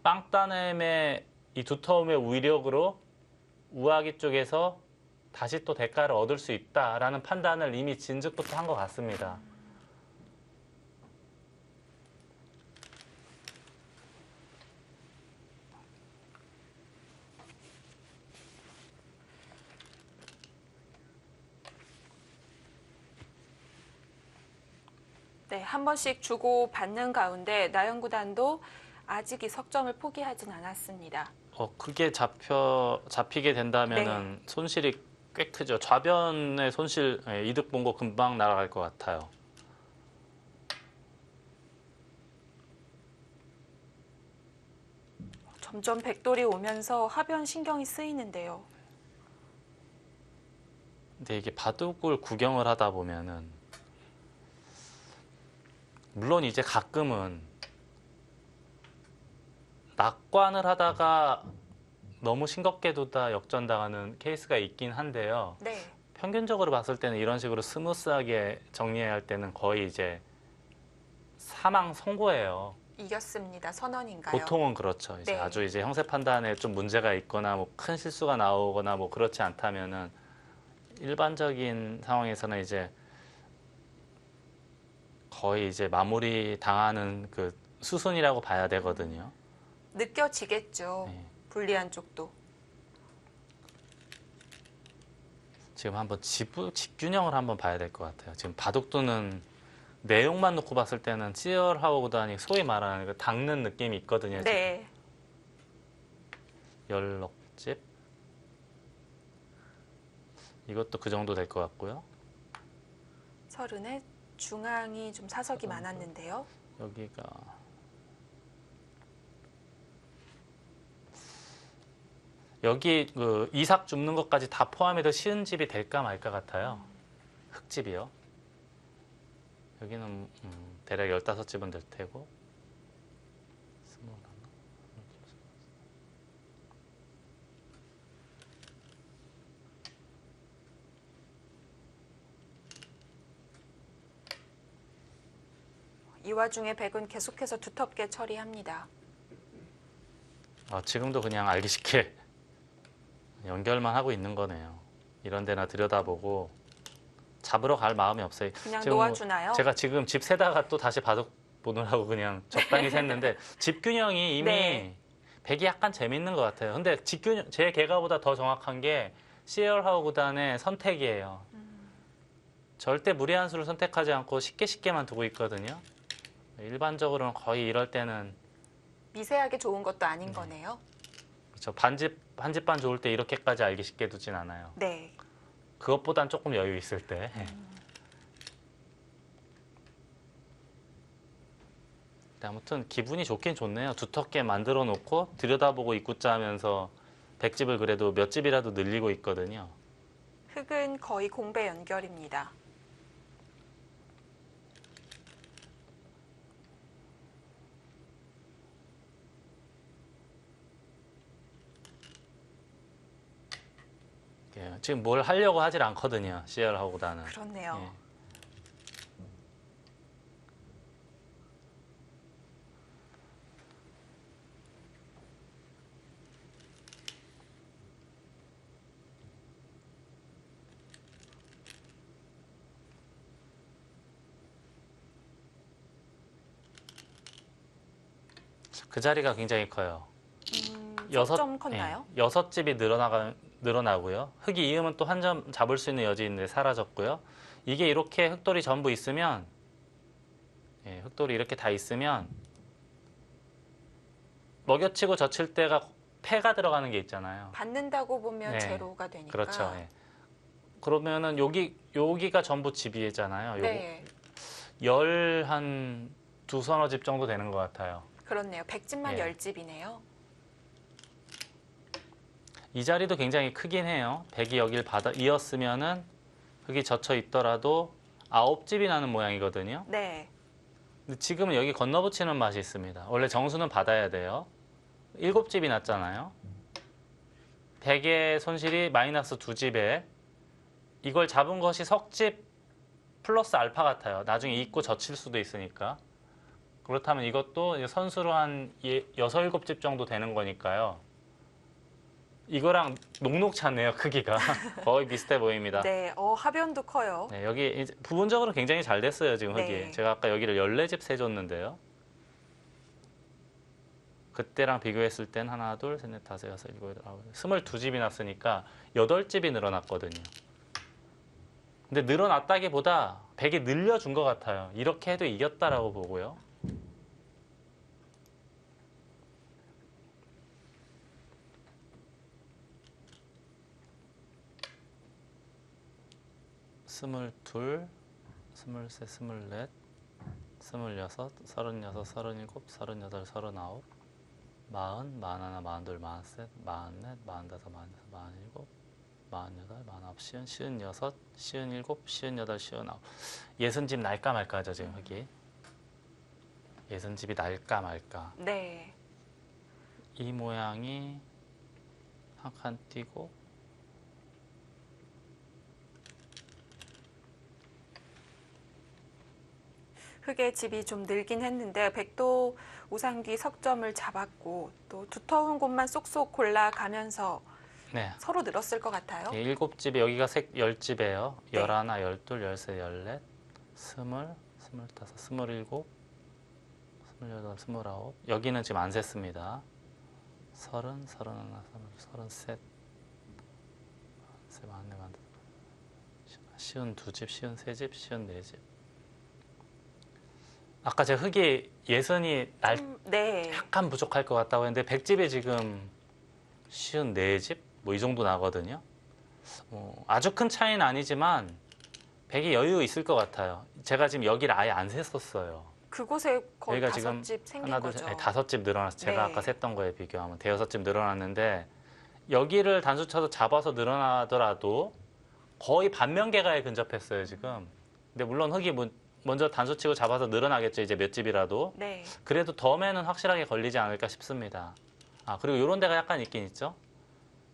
빵따넴의 이 두터움의 위력으로 우아기 쪽에서 다시 또 대가를 얻을 수 있다라는 판단을 이미 진즉부터 한 것 같습니다. 네, 한 번씩 주고 받는 가운데 나현 구단도 아직 이 석점을 포기하진 않았습니다. 그게 잡히게 된다면은 손실이 꽤 크죠. 좌변의 손실, 이득 본 거 금방 날아갈 것 같아요. 점점 백돌이 오면서 하변 신경이 쓰이는데요. 근데 이게 바둑을 구경을 하다 보면은 물론 이제 가끔은 낙관을 하다가 너무 싱겁게 두다 역전당하는 케이스가 있긴 한데요. 네. 평균적으로 봤을 때는 이런 식으로 스무스하게 정리해야 할 때는 거의 이제 사망 선고예요. 이겼습니다. 선언인가요? 보통은 그렇죠. 이제 네. 아주 이제 형사 판단에 좀 문제가 있거나 뭐 큰 실수가 나오거나 뭐 그렇지 않다면은 일반적인 상황에서는 이제 거의 이제 마무리 당하는 그 수순이라고 봐야 되거든요. 느껴지겠죠. 네. 불리한 쪽도. 지금 한번 집균형을 한번 봐야 될 것 같아요. 지금 바둑두는 내용만 놓고 봤을 때는 치열하고다니 소위 말하는 그 닦는 느낌이 있거든요. 네. 열럭집 이것도 그 정도 될 것 같고요. 서른에 중앙이 좀 사석이 많았는데요. 여기가 여기 그 이삭 줍는 것까지 다 포함해도 쉬운 집이 될까 말까 같아요. 흙집이요. 여기는 대략 15집은 될 테고. 이 와중에 백은 계속해서 두텁게 처리합니다. 지금도 그냥 알기 쉽게 연결만 하고 있는 거네요. 이런 데나 들여다보고 잡으러 갈 마음이 없어요. 그냥 지금 놓아주나요? 제가 지금 집 세다가 또 다시 바둑 보느라고 그냥 적당히 샜는데 집균형이 이미 네. 백이 약간 재밌는 것 같아요. 근데 집균형 제 개가보다 더 정확한 게 시얼하우 구단의 선택이에요. 절대 무리한 수를 선택하지 않고 쉽게만 두고 있거든요. 일반적으로는 거의 이럴 때는 미세하게 좋은 것도 아닌 거네요. 그렇죠. 한 집 반 좋을 때 이렇게까지 알기 쉽게 두진 않아요. 네. 그것보단 조금 여유 있을 때. 근데 아무튼 기분이 좋긴 좋네요. 두텁게 만들어 놓고 들여다보고 입구자 하면서 백집을 그래도 몇 집이라도 늘리고 있거든요. 흙은 거의 공배 연결입니다. 예, 지금 뭘 하려고 하질 않거든요. CR하고다는. 그렇네요. 예. 그 자리가 굉장히 커요. 점 컸나요? 예, 6집이 늘어나고요. 흙이 이으면 또 한 점 잡을 수 있는 여지 있는데 사라졌고요. 이게 이렇게 흙돌이 전부 있으면, 예, 흙돌이 이렇게 다 있으면 먹여치고 젖힐 때가 패가 들어가는 게 있잖아요. 받는다고 보면 네. 제로가 되니까. 그렇죠. 예. 그러면은 여기가 전부 집이잖아요. 네. 열 한 두서너 집 정도 되는 것 같아요. 그렇네요. 백집만 예. 10집이네요. 이 자리도 굉장히 크긴 해요. 백이 여길 이었으면은 흙이 젖혀 있더라도 9집이 나는 모양이거든요. 네. 근데 지금은 여기 건너붙이는 맛이 있습니다. 원래 정수는 받아야 돼요. 7집이 났잖아요. 백의 손실이 마이너스 2집에 이걸 잡은 것이 석집 플러스 알파 같아요. 나중에 잊고 젖힐 수도 있으니까. 그렇다면 이것도 선수로 한 6, 7집 정도 되는 거니까요. 이거랑 녹록치 않네요, 크기가. 거의 비슷해 보입니다. 네. 하변도 커요. 네, 여기 이제 부분적으로 굉장히 잘 됐어요, 지금 흙이. 네. 제가 아까 여기를 14집 세줬는데요. 그때랑 비교했을 땐 하나, 둘, 셋, 넷, 다섯, 여섯, 일곱, 여덟, 아홉, 22집이 났으니까 8집이 늘어났거든요. 근데 늘어났다기보다 100이 늘려준 것 같아요. 이렇게 해도 이겼다라고 보고요. 스물둘, 스물셋, 스물넷, 스물여섯, 서른여섯, 서른일곱, 서른여덟, 서른아홉, 마흔, 마흔하나, 마흔둘, 마흔셋, 마흔넷, 마흔다섯, 마흔여섯, 마흔일곱, 마흔여덟, 마흔아홉, 시은, 시은여섯, 시은일곱, 시은여덟, 시은아홉. 60집 날까 말까죠, 지금 흙이. 60집이 날까 말까. 네. 이 모양이 한 칸 띄고 흙의 집이 좀 늘긴 했는데 백도 우상기 석점을 잡았고 또 두터운 곳만 쏙쏙 골라가면서 네. 서로 늘었을 것 같아요. 예, 7집에 여기가 10집이에요. 네. 11, 12, 13, 14, 20, 25, 27, 28, 29. 여기는 지금 안 셌습니다. 30, 31, 33, 52집, 53집, 54집. 아까 제가 흙이 예선이 네. 약간 부족할 것 같다고 했는데 100집에 지금 54집? 뭐 이 정도 나거든요. 아주 큰 차이는 아니지만 100이 여유 있을 것 같아요. 제가 지금 여기를 아예 안 셌었어요. 그곳에 거의 여기가 지금 5집 생긴 하나, 둘, 거죠. 셋, 5집 늘어났어요. 제가 네. 아까 셌던 거에 비교하면 5집 늘어났는데 여기를 단수 쳐서 잡아서 늘어나더라도 거의 반면계가에 근접했어요, 지금. 근데 물론 흙이 먼저 단수 치고 잡아서 늘어나겠죠, 이제 몇 집이라도. 네. 그래도 덤에는 확실하게 걸리지 않을까 싶습니다. 그리고 이런 데가 약간 있긴 있죠.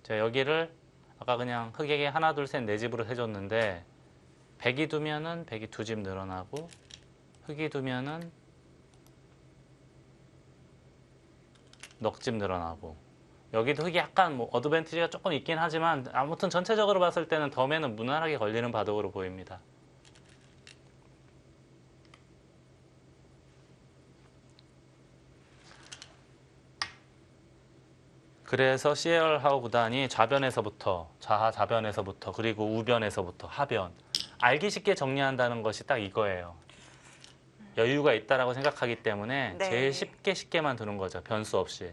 제가 여기를 아까 그냥 흙에게 하나, 둘, 셋, 네 집으로 해줬는데 100이 두면은 100이 2집 늘어나고 흙이 두면은 넉 집 늘어나고 여기도 흙이 약간 뭐 어드밴티지가 조금 있긴 하지만 아무튼 전체적으로 봤을 때는 덤에는 무난하게 걸리는 바둑으로 보입니다. 그래서 시에얼하우 구단이 좌변에서부터 좌하 좌변에서부터 그리고 우변에서부터 하변 알기 쉽게 정리한다는 것이 딱 이거예요. 여유가 있다라고 생각하기 때문에 네. 제일 쉽게만 두는 거죠. 변수 없이.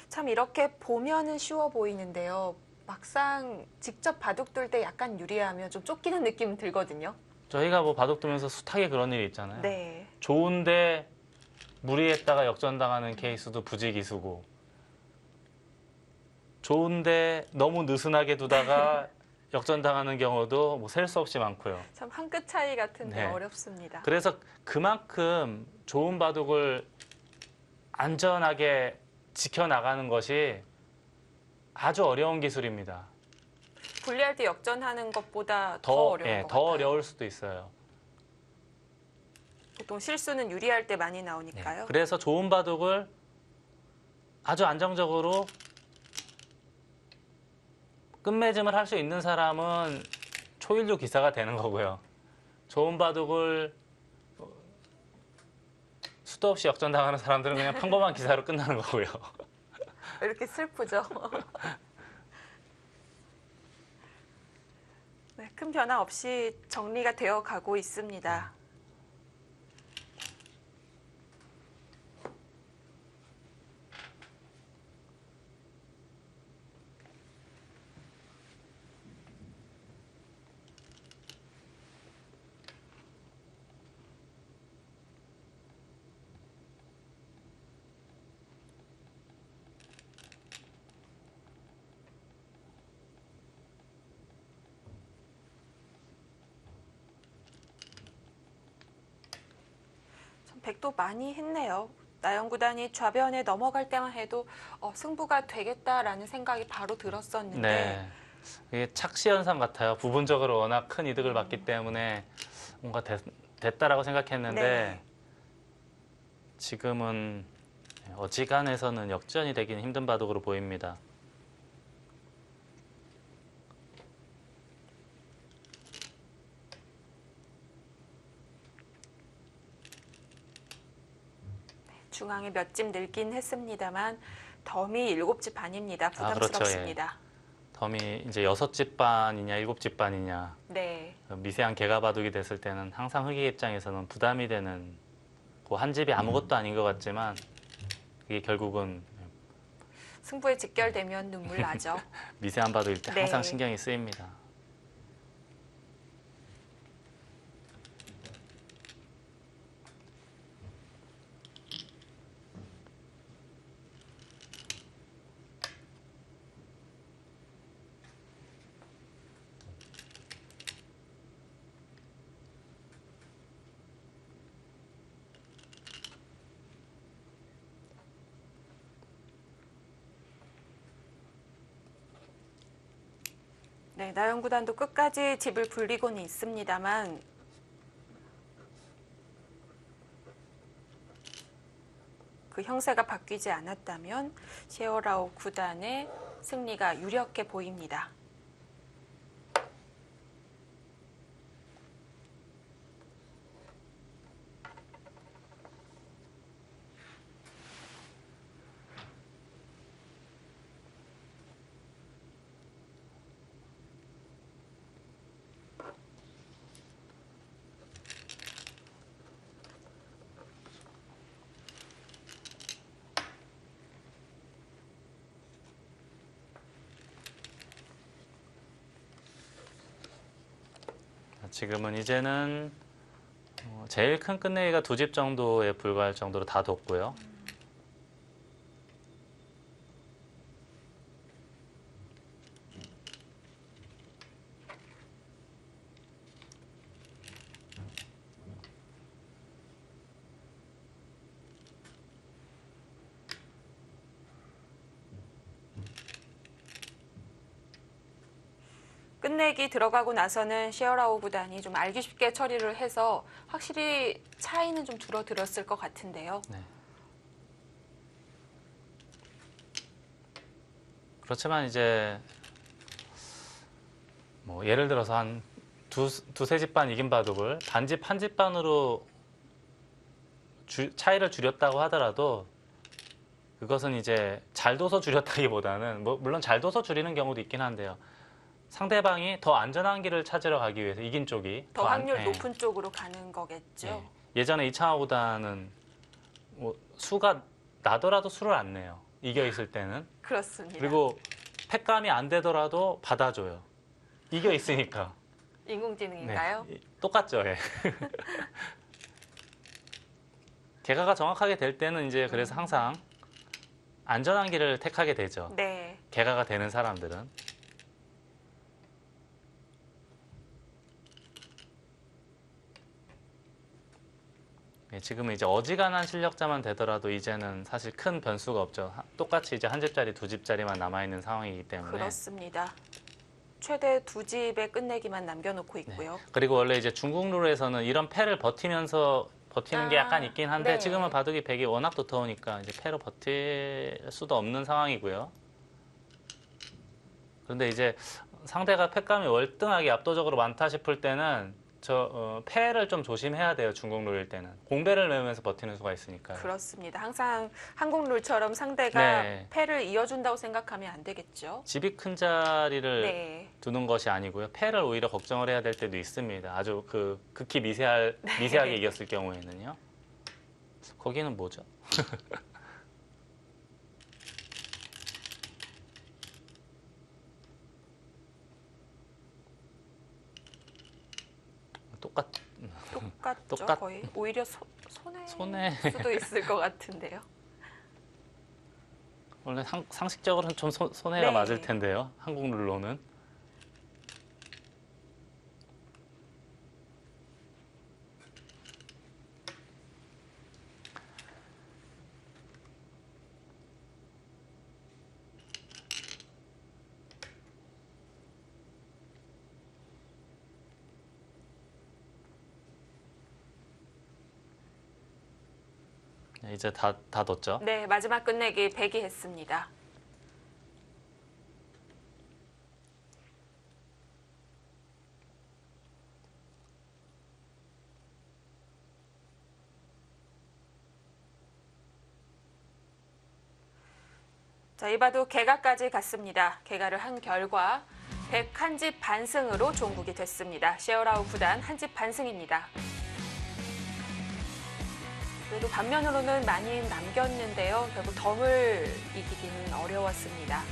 참 이렇게 보면은 쉬워 보이는데요. 막상 직접 바둑 둘 때 약간 유리하면 좀 쫓기는 느낌 들거든요. 저희가 뭐 바둑 두면서 숱하게 그런 일이 있잖아요. 네. 좋은데 무리했다가 역전당하는 케이스도 부지기수고 좋은데 너무 느슨하게 두다가 역전당하는 경우도 뭐 셀 수 없이 많고요. 참 한 끗 차이 같은데 네. 어렵습니다. 그래서 그만큼 좋은 바둑을 안전하게 지켜나가는 것이 아주 어려운 기술입니다. 분리할 때 역전하는 것보다 더 어려운 것 더 같아요. 어려울 수도 있어요. 보통 실수는 유리할 때 많이 나오니까요. 그래서 좋은 바둑을 아주 안정적으로 끝맺음을 할 수 있는 사람은 초일류 기사가 되는 거고요. 좋은 바둑을 수도 없이 역전당하는 사람들은 그냥 평범한 기사로 끝나는 거고요. 왜 이렇게 슬프죠? 네, 큰 변화 없이 정리가 되어 가고 있습니다. 백도 많이 했네요. 나영 구단이 좌변에 넘어갈 때만 해도 승부가 되겠다라는 생각이 바로 들었었는데 네, 이게 착시 현상 같아요. 부분적으로 워낙 큰 이득을 받기 때문에 뭔가 됐다라고 생각했는데 네. 지금은 어지간해서는 역전이 되기는 힘든 바둑으로 보입니다. 중앙에 몇 집 늘긴 했습니다만 덤이 7집 반입니다. 부담스럽습니다. 그렇죠, 덤이 이제 6집 반이냐 7집 반이냐 네. 미세한 개가 바둑이 됐을 때는 항상 흑의 입장에서는 부담이 되는 그 한 집이 아무것도 아닌 것 같지만 그게 결국은 승부에 직결되면 눈물 나죠. 미세한 바둑일 때 네. 항상 신경이 쓰입니다. 네, 나영 구단도 끝까지 집을 불리고는 있습니다만 그 형세가 바뀌지 않았다면 셰어라오 구단의 승리가 유력해 보입니다. 지금은 이제는 제일 큰 끝내기가 2집 정도에 불과할 정도로 다 뒀고요. 끝내기 들어가고 나서는 셰어라오 구단이 좀 알기 쉽게 처리를 해서 확실히 차이는 좀 줄어들었을 것 같은데요. 네. 그렇지만 이제 뭐 예를 들어서 한 두세 집 반 이긴 바둑을 반집 한 집 반으로 차이를 줄였다고 하더라도 그것은 이제 잘 둬서 줄였다기보다는 뭐 물론 잘 둬서 줄이는 경우도 있긴 한데요. 상대방이 더 안전한 길을 찾으러 가기 위해서 이긴 쪽이 더 확률 높은 쪽으로 가는 거겠죠. 예전에 이창호 구단은 뭐 수가 나더라도 수를 안 내요. 이겨 있을 때는. 그렇습니다. 그리고 패감이 안 되더라도 받아줘요. 이겨 있으니까. 인공지능인가요? 네, 똑같죠. 예. 개가가 정확하게 될 때는 이제 그래서 항상 안전한 길을 택하게 되죠. 네. 개가가 되는 사람들은. 예, 지금은 이제 어지간한 실력자만 되더라도 이제는 사실 큰 변수가 없죠. 똑같이 이제 한 집짜리, 두 집짜리만 남아있는 상황이기 때문에. 그렇습니다. 최대 2집의 끝내기만 남겨놓고 있고요. 그리고 원래 이제 중국 룰에서는 이런 패를 버티면서 버티는 게 약간 있긴 한데 네. 지금은 바둑이 백이 워낙 두터우니까 이제 패로 버틸 수도 없는 상황이고요. 그런데 이제 상대가 패감이 월등하게 압도적으로 많다 싶을 때는 패를 좀 조심해야 돼요. 중국 룰일 때는. 공배를 메우면서 버티는 수가 있으니까요. 그렇습니다. 항상 한국 룰처럼 상대가 네. 패를 이어준다고 생각하면 안 되겠죠. 집이 큰 자리를 네. 두는 것이 아니고요. 패를 오히려 걱정을 해야 될 때도 있습니다. 아주 극히 미세하게 이겼을 경우에는요. 거기는 뭐죠? 똑같죠. 거의 오히려 손해 수도 있을 것 같은데요. 원래 상식적으로는 좀 손해가 네. 맞을 텐데요. 한국 룰로는. 이제 다 뒀죠. 네, 마지막 끝내기 100이 했습니다. 자, 이 바둑 개가까지 갔습니다. 개가를 한 결과 101집 반승으로 종국이 됐습니다. 셰어라오 구단 한 집 반승입니다. 그래도 반면으로는 많이 남겼는데요. 결국 덤을 이기기는 어려웠습니다.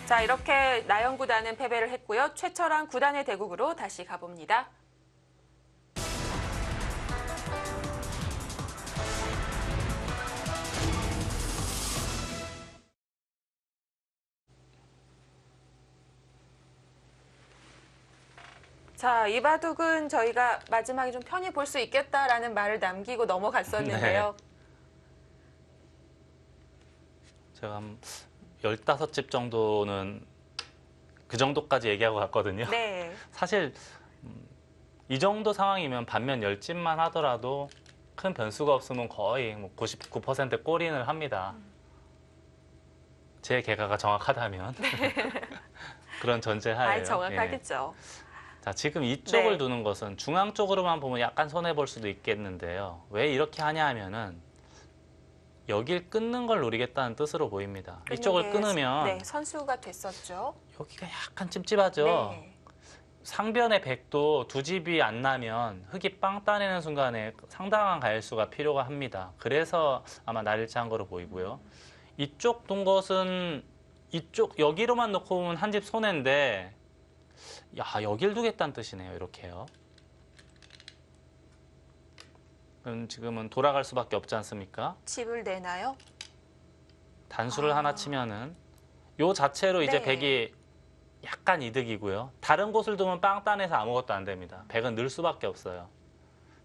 자, 이렇게 나영 구단은 패배를 했고요. 최철환 구단의 대국으로 다시 가봅니다. 자, 이 바둑은 저희가 마지막에 좀 편히 볼 수 있겠다라는 말을 남기고 넘어갔었는데요. 제가 한 15집 정도는 그 정도까지 얘기하고 갔거든요. 네. 사실 이 정도 상황이면 반면 10집만 하더라도 큰 변수가 없으면 거의 뭐 99% 골인을 합니다. 제 개가가 정확하다면 그런 전제하에요. 아예 정확하겠죠. 자, 지금 이쪽을 네. 두는 것은 중앙 쪽으로만 보면 약간 손해 볼 수도 있겠는데요. 왜 이렇게 하냐 하면은 여길 끊는 걸 노리겠다는 뜻으로 보입니다. 이쪽을 끊으면 네, 선수가 됐었죠. 여기가 약간 찝찝하죠. 네. 상변의 백도 두 집이 안 나면 흙이 빵 따내는 순간에 상당한 가일수가 필요가 합니다. 그래서 아마 날일치한 거로 보이고요. 이쪽 둔 것은 이쪽 여기로만 놓고 보면 한 집 손해인데 야, 여길 두겠다는 뜻이네요. 이렇게요. 그럼 지금은 돌아갈 수밖에 없지 않습니까? 집을 내나요? 단수를 하나 치면은 요 자체로 이제 네. 백이 약간 이득이고요. 다른 곳을 두면 빵 따내서 아무것도 안 됩니다. 백은 늘 수밖에 없어요.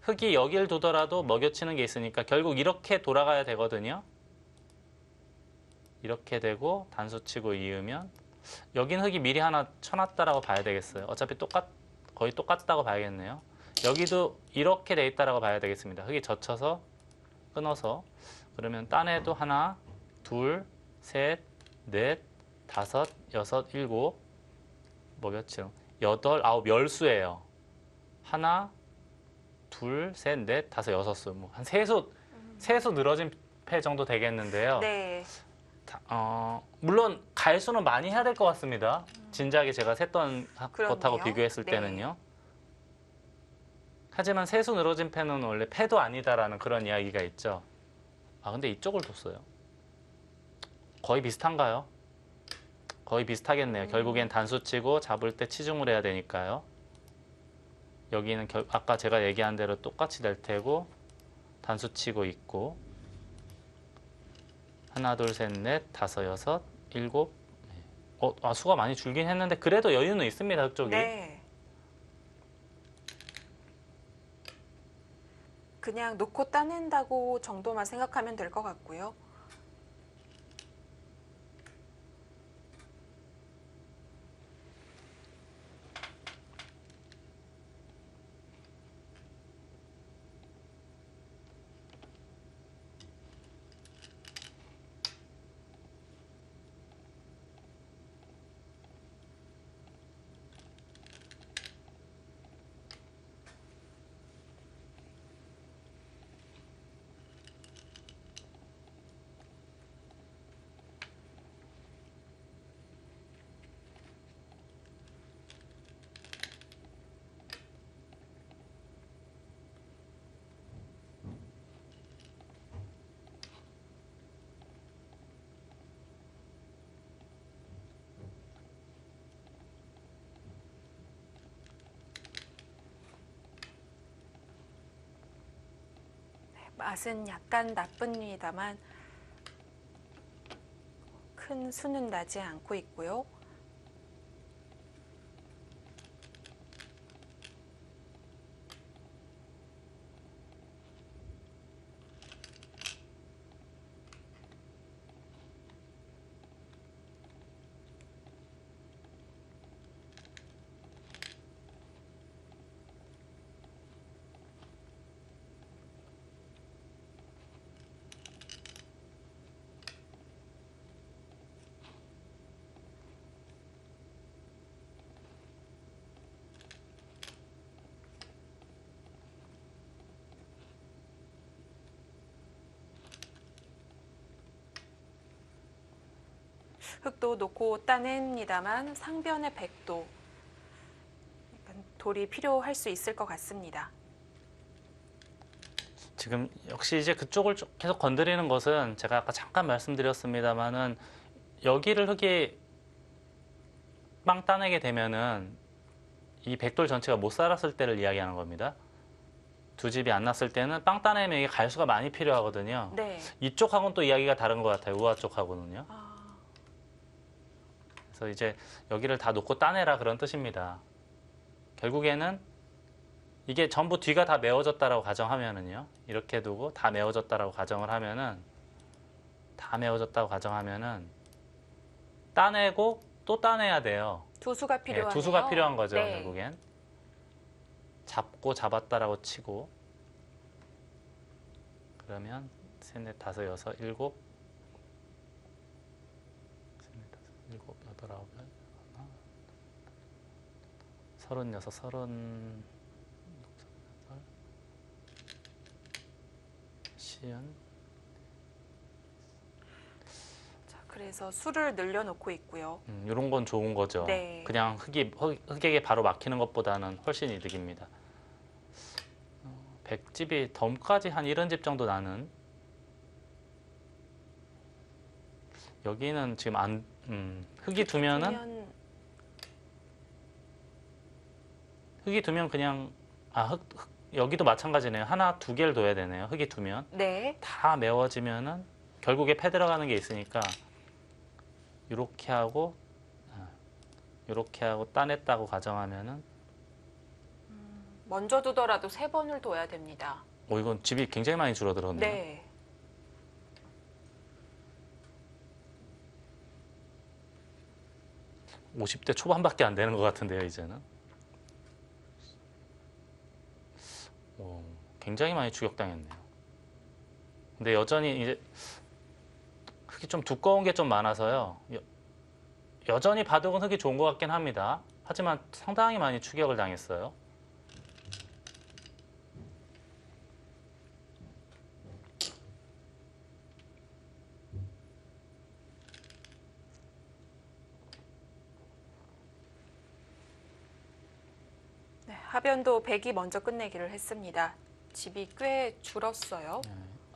흙이 여길 두더라도 먹여치는 게 있으니까 결국 이렇게 돌아가야 되거든요. 이렇게 되고 단수 치고 이으면 여긴 흙이 미리 하나 쳐놨다라고 봐야 되겠어요. 어차피 거의 똑같다고 봐야겠네요. 여기도 이렇게 돼 있다라고 봐야 되겠습니다. 흙이 젖혀서 끊어서 그러면 딴에도 하나, 둘, 셋, 넷, 다섯, 여섯, 일곱 뭐였죠? 여덟, 아홉, 열 수예요. 하나, 둘, 셋, 넷, 다섯, 여섯 수. 뭐 한 세수 늘어진 패 정도 되겠는데요. 네. 물론 가일수는 많이 해야 될 것 같습니다. 진작에 제가 셌던 그렇네요. 것하고 비교했을 네. 때는요. 하지만 세수 늘어진 패는 원래 패도 아니다라는 그런 이야기가 있죠. 아, 근데 이쪽을 뒀어요. 거의 비슷한가요? 거의 비슷하겠네요. 결국엔 단수 치고 잡을 때 치중을 해야 되니까요. 여기는 아까 제가 얘기한 대로 똑같이 될 테고 단수 치고 있고 하나, 둘, 셋, 넷, 다섯, 여섯, 일곱. 수가 많이 줄긴 했는데 그래도 여유는 있습니다. 그쪽이. 네. 그냥 놓고 따낸다고 정도만 생각하면 될 것 같고요. 맛은 약간 나쁩니다만 큰 수는 나지 않고 있고요. 흙도 놓고 따냅니다만 상변의 백도 약간 돌이 필요할 수 있을 것 같습니다. 지금 역시 이제 그쪽을 계속 건드리는 것은 제가 아까 잠깐 말씀드렸습니다만은 여기를 흙이 빵 따내게 되면은 이 백돌 전체가 못 살았을 때를 이야기하는 겁니다. 두 집이 안 났을 때는 빵 따내면 이게 갈수가 많이 필요하거든요. 네. 이쪽하고는 또 이야기가 다른 것 같아요. 우아 쪽하고는요. 그래서 이제 여기를 다 놓고 따내라 그런 뜻입니다. 결국에는 이게 전부 뒤가 다 메워졌다라고 가정하면은요. 이렇게 두고 다 메워졌다라고 가정을 하면은 다 메워졌다고 가정하면은 따내고 또 따내야 돼요. 두수가 필요하네요. 두수가 필요한 거죠. 네. 결국엔 잡고 잡았다라고 치고 그러면 셋, 넷, 다섯, 여섯, 일곱, 셋, 넷, 다섯, 일곱, 여덟, 아홉, 열, 하나, 36, 30, 시은. 자, 그래서 수를 늘려놓고 있고요. 이런 건 좋은 거죠. 네. 그냥 흑액에 바로 막히는 것보다는 훨씬 이득입니다. 100집이 덤까지 한 70집 정도 나는. 여기는 지금 흑이 두면은 흑이 두면 그냥 여기도 마찬가지네요. 하나, 두 개를 둬야 되네요. 흑이 두면 네. 다 메워지면은 결국에 패 들어가는 게 있으니까 이렇게 하고 따냈다고 가정하면은 먼저 두더라도 3번을 둬야 됩니다. 이건 집이 굉장히 많이 줄어들었네요. 네. 네. 50대 초반밖에 안 되는 것 같은데요, 이제는. 굉장히 많이 추격당했네요. 근데 여전히 이제 흙이 좀 두꺼운 게 좀 많아서요. 여전히 바둑은 흙이 좋은 것 같긴 합니다. 하지만 상당히 많이 추격을 당했어요. 네, 하변도 100이 먼저 끝내기를 했습니다. 집이 꽤 줄었어요.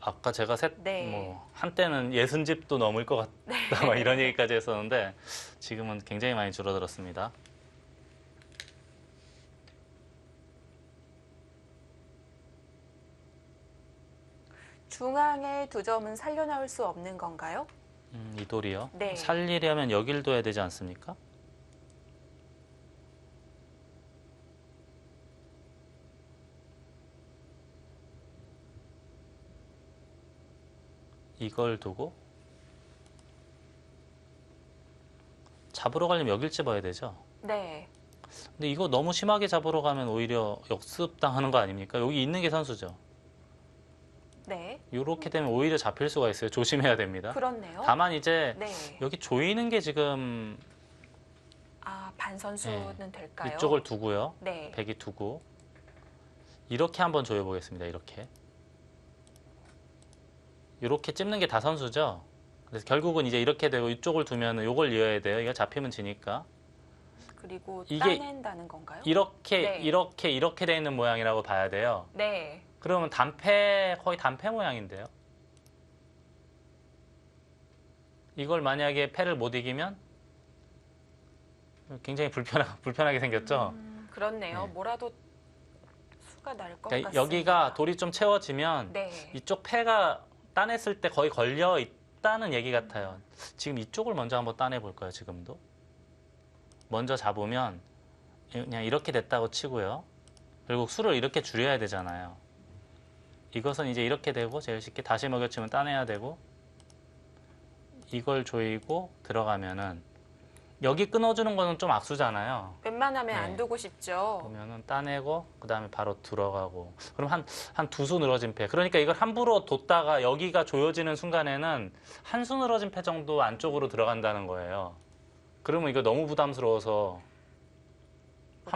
아까 제가 네. 한때는 60집도 넘을 것 같다 막 이런 얘기까지 했었는데 지금은 굉장히 많이 줄어들었습니다. 중앙의 2점은 살려나올 수 없는 건가요? 이 돌이요? 네. 살리려면 여길 둬야 되지 않습니까? 이걸 두고 잡으러 가려면 여길 집어야 되죠. 네. 근데 이거 너무 심하게 잡으러 가면 오히려 역습당하는 거 아닙니까? 여기 있는 게 선수죠. 네. 이렇게 되면 오히려 잡힐 수가 있어요. 조심해야 됩니다. 그렇네요. 다만 이제 네. 여기 조이는 게 지금 반선수는 될까요? 이쪽을 두고요. 네. 백이 두고 이렇게 한번 조여보겠습니다. 이렇게 찝는 게 다 선수죠. 그래서 결국은 이제 이렇게 되고 이쪽을 두면 이걸 이어야 돼요. 이거 잡히면 지니까. 그리고 이게 따낸다는 건가요? 이렇게 네. 이렇게 돼 있는 모양이라고 봐야 돼요. 네. 그러면 거의 단패 모양인데요. 이걸 만약에 패를 못 이기면 굉장히 불편하게 생겼죠. 그렇네요. 네. 뭐라도 수가 날 것 그러니까 같습니다. 여기가 돌이 좀 채워지면 네. 이쪽 패가 따냈을 때 거의 걸려 있다는 얘기 같아요. 지금 이쪽을 먼저 한번 따내 볼까요? 지금도 먼저 잡으면 그냥 이렇게 됐다고 치고요. 결국 수를 이렇게 줄여야 되잖아요. 이것은 이제 이렇게 되고 제일 쉽게 다시 먹여치면 따내야 되고 이걸 조이고 들어가면은 여기 끊어주는 거는 좀 악수잖아요. 웬만하면 네. 안 두고 싶죠. 보면은 따내고 그 다음에 바로 들어가고 그럼 한 두 수 늘어진 패. 그러니까 이걸 함부로 뒀다가 여기가 조여지는 순간에는 한 수 늘어진 패 정도 안쪽으로 들어간다는 거예요. 그러면 이거 너무 부담스러워서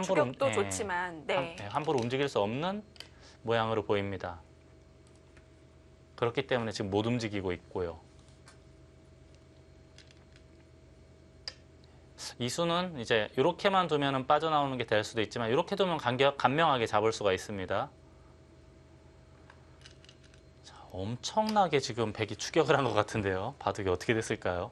추격도 좋지만 네. 함부로 움직일 수 없는 모양으로 보입니다. 그렇기 때문에 지금 못 움직이고 있고요. 이 수는 이제 이렇게만 두면 빠져나오는 게 될 수도 있지만 이렇게 두면 간명하게 잡을 수가 있습니다. 자, 엄청나게 지금 백이 추격을 한 것 같은데요. 바둑이 어떻게 됐을까요?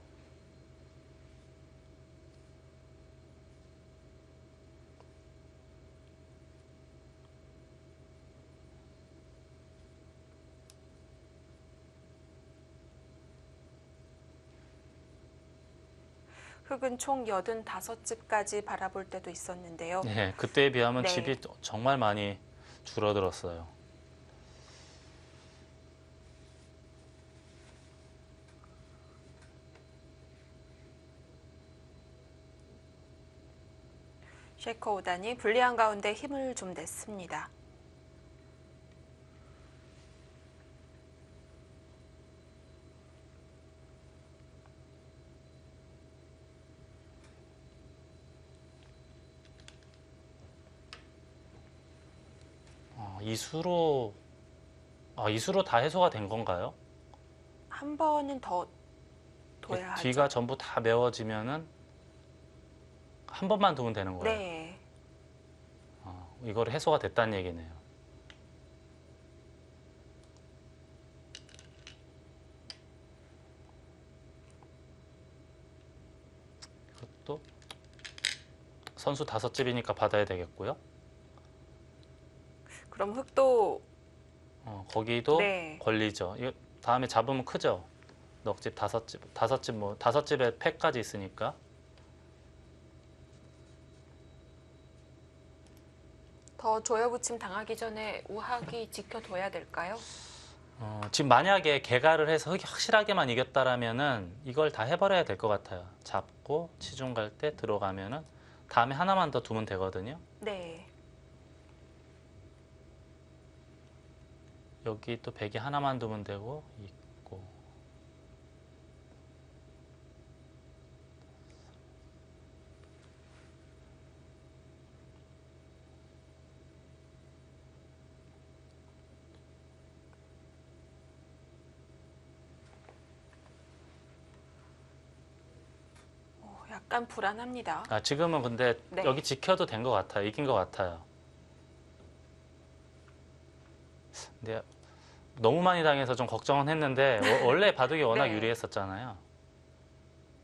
흙은 총 85집까지 바라볼 때도 있었는데요. 네, 그때에 비하면 네. 집이 정말 많이 줄어들었어요. 셰커 5단이 불리한 가운데 힘을 좀 냈습니다. 이수로 다 해소가 된 건가요? 한 번은 더 둬야 하죠. 뒤가 전부 다 메워지면은 한 번만 두면 되는 거예요. 네. 이거를 해소가 됐다는 얘기네요. 이것도 선수 5집이니까 받아야 되겠고요. 그럼 흙도 거기도 네. 걸리죠. 이거 다음에 잡으면 크죠. 넉집 5집, 뭐 5집에 패까지 있으니까. 더 조여붙임 당하기 전에 우하기 지켜둬야 될까요? 지금 만약에 개가를 해서 흙이 확실하게만 이겼다라면은 이걸 다 해버려야 될 것 같아요. 잡고 치중 갈 때 들어가면은 다음에 하나만 더 두면 되거든요. 네. 여기 또 백이 하나만 두면 되고 있고. 약간 불안합니다. 지금은 근데 네. 여기 지켜도 된 것 같아요. 이긴 것 같아요. 근데 너무 많이 당해서 좀 걱정은 했는데 원래 바둑이 워낙 네. 유리했었잖아요.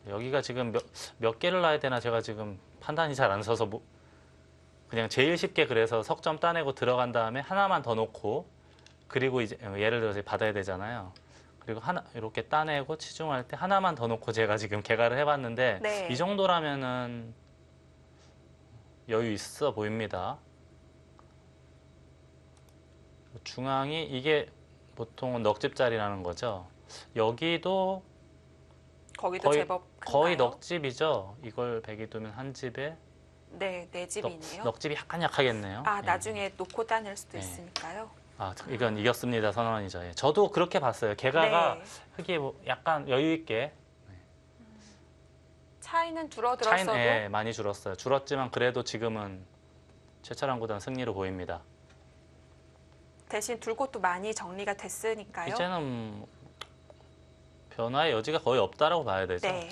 여기가 지금 몇 개를 놔야 되나 제가 지금 판단이 잘 안 서서 그냥 제일 쉽게 그래서 석점 따내고 들어간 다음에 하나만 더 놓고 그리고 이제 예를 들어서 받아야 되잖아요. 그리고 하나 이렇게 따내고 치중할 때 하나만 더 놓고 제가 지금 개가를 해봤는데 네. 이 정도라면은 여유 있어 보입니다. 중앙이 이게 보통은 넉집짜리라는 거죠. 여기도 거기도 제법 거의 큰가요? 넉집이죠. 이걸 백이 두면 한 집에 네, 네 집이네요. 넉집이 약간 약하겠네요. 예. 나중에 놓고 따낼 수도 네. 있으니까요. 이건 이겼습니다 선언이죠. 예. 저도 그렇게 봤어요. 개가가 네. 흙이 뭐 약간 여유 있게 차이는 줄어들었어도 차이는 많이 줄었어요. 줄었지만 그래도 지금은 최철환 구단 승리로 보입니다. 대신 둘 곳도 많이 정리가 됐으니까요. 이제는 변화의 여지가 거의 없다라고 봐야 되죠. 네.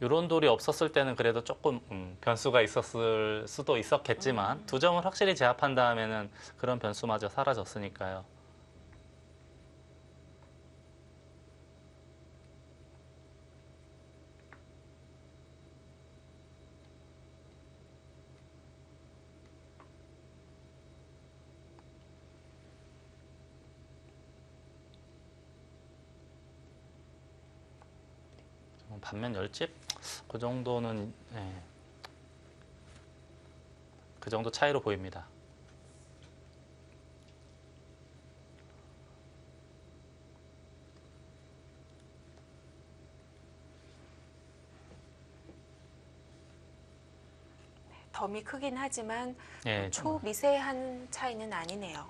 이런 돌이 없었을 때는 그래도 조금 변수가 있었을 수도 있었겠지만 두 점을 확실히 제압한 다음에는 그런 변수마저 사라졌으니까요. 반면 10집? 그 정도는 그 정도 차이로 보입니다. 덤이 크긴 하지만 예, 초미세한 차이는 아니네요.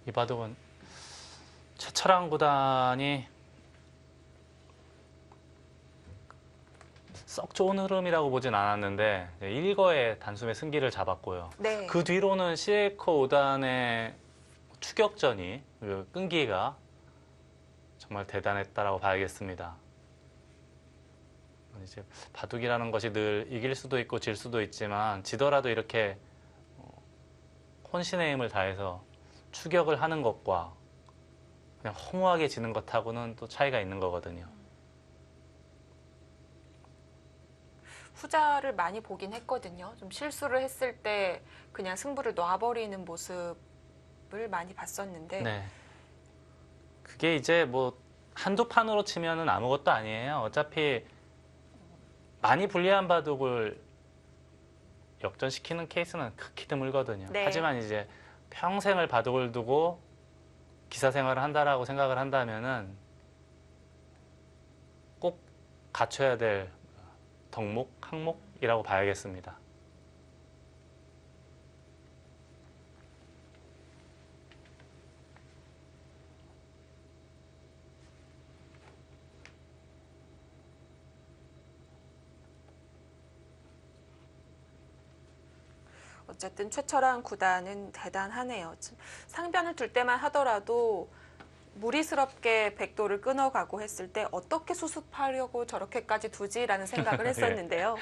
이 바둑은 최철환 구단이 썩 좋은 흐름이라고 보진 않았는데 1거에 단숨에 승기를 잡았고요. 네. 그 뒤로는 시에코 5단의 추격전이 끈기가 정말 대단했다라고 봐야겠습니다. 이제 바둑이라는 것이 늘 이길 수도 있고 질 수도 있지만 지더라도 이렇게 혼신의 힘을 다해서 추격을 하는 것과 그냥 허무하게 지는 것하고는 또 차이가 있는 거거든요. 후자를 많이 보긴 했거든요. 좀 실수를 했을 때 그냥 승부를 놔버리는 모습을 많이 봤었는데 네. 그게 이제 뭐 한두 판으로 치면은 아무것도 아니에요. 어차피 많이 불리한 바둑을 역전시키는 케이스는 극히 드물거든요. 네. 하지만 이제 평생을 바둑을 두고 기사 생활을 한다라고 생각을 한다면은 갖춰야 될 덕목, 항목이라고 봐야겠습니다. 어쨌든 최철한 구단은 대단하네요. 상변을 둘 때만 하더라도 무리스럽게 백도를 끊어가고 했을 때 어떻게 수습하려고 저렇게까지 두지라는 생각을 했었는데요.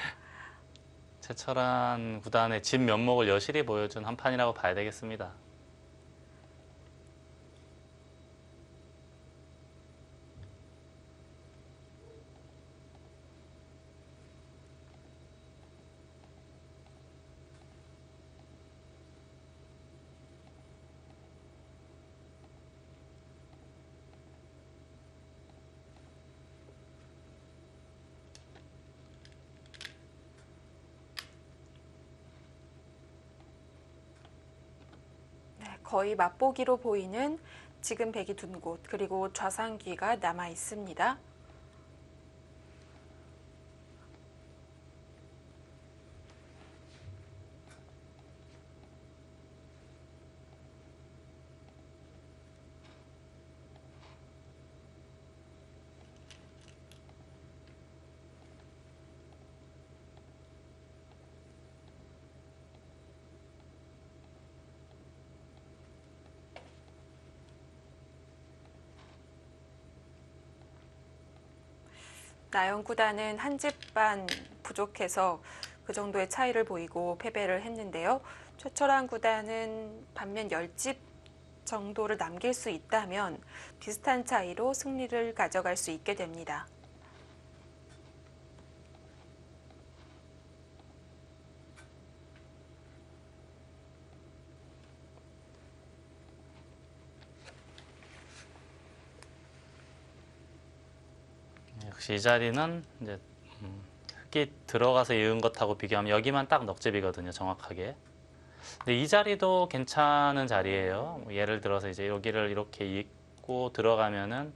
최철한 구단의 진 면목을 여실히 보여준 한 판이라고 봐야 되겠습니다. 네, 거의 맛보기로 보이는 지금 백이 둔 곳, 그리고 좌상귀가 남아 있습니다. 나영 구단은 한 집 반 부족해서 그 정도의 차이를 보이고 패배를 했는데요. 최철한 구단은 반면 10집 정도를 남길 수 있다면 비슷한 차이로 승리를 가져갈 수 있게 됩니다. 역시 이 자리는 이제 흙이 들어가서 이은 것하고 비교하면 여기만 딱 넉집이거든요, 정확하게. 근데 이 자리도 괜찮은 자리예요. 뭐 예를 들어서 이제 여기를 이렇게 잇고 들어가면은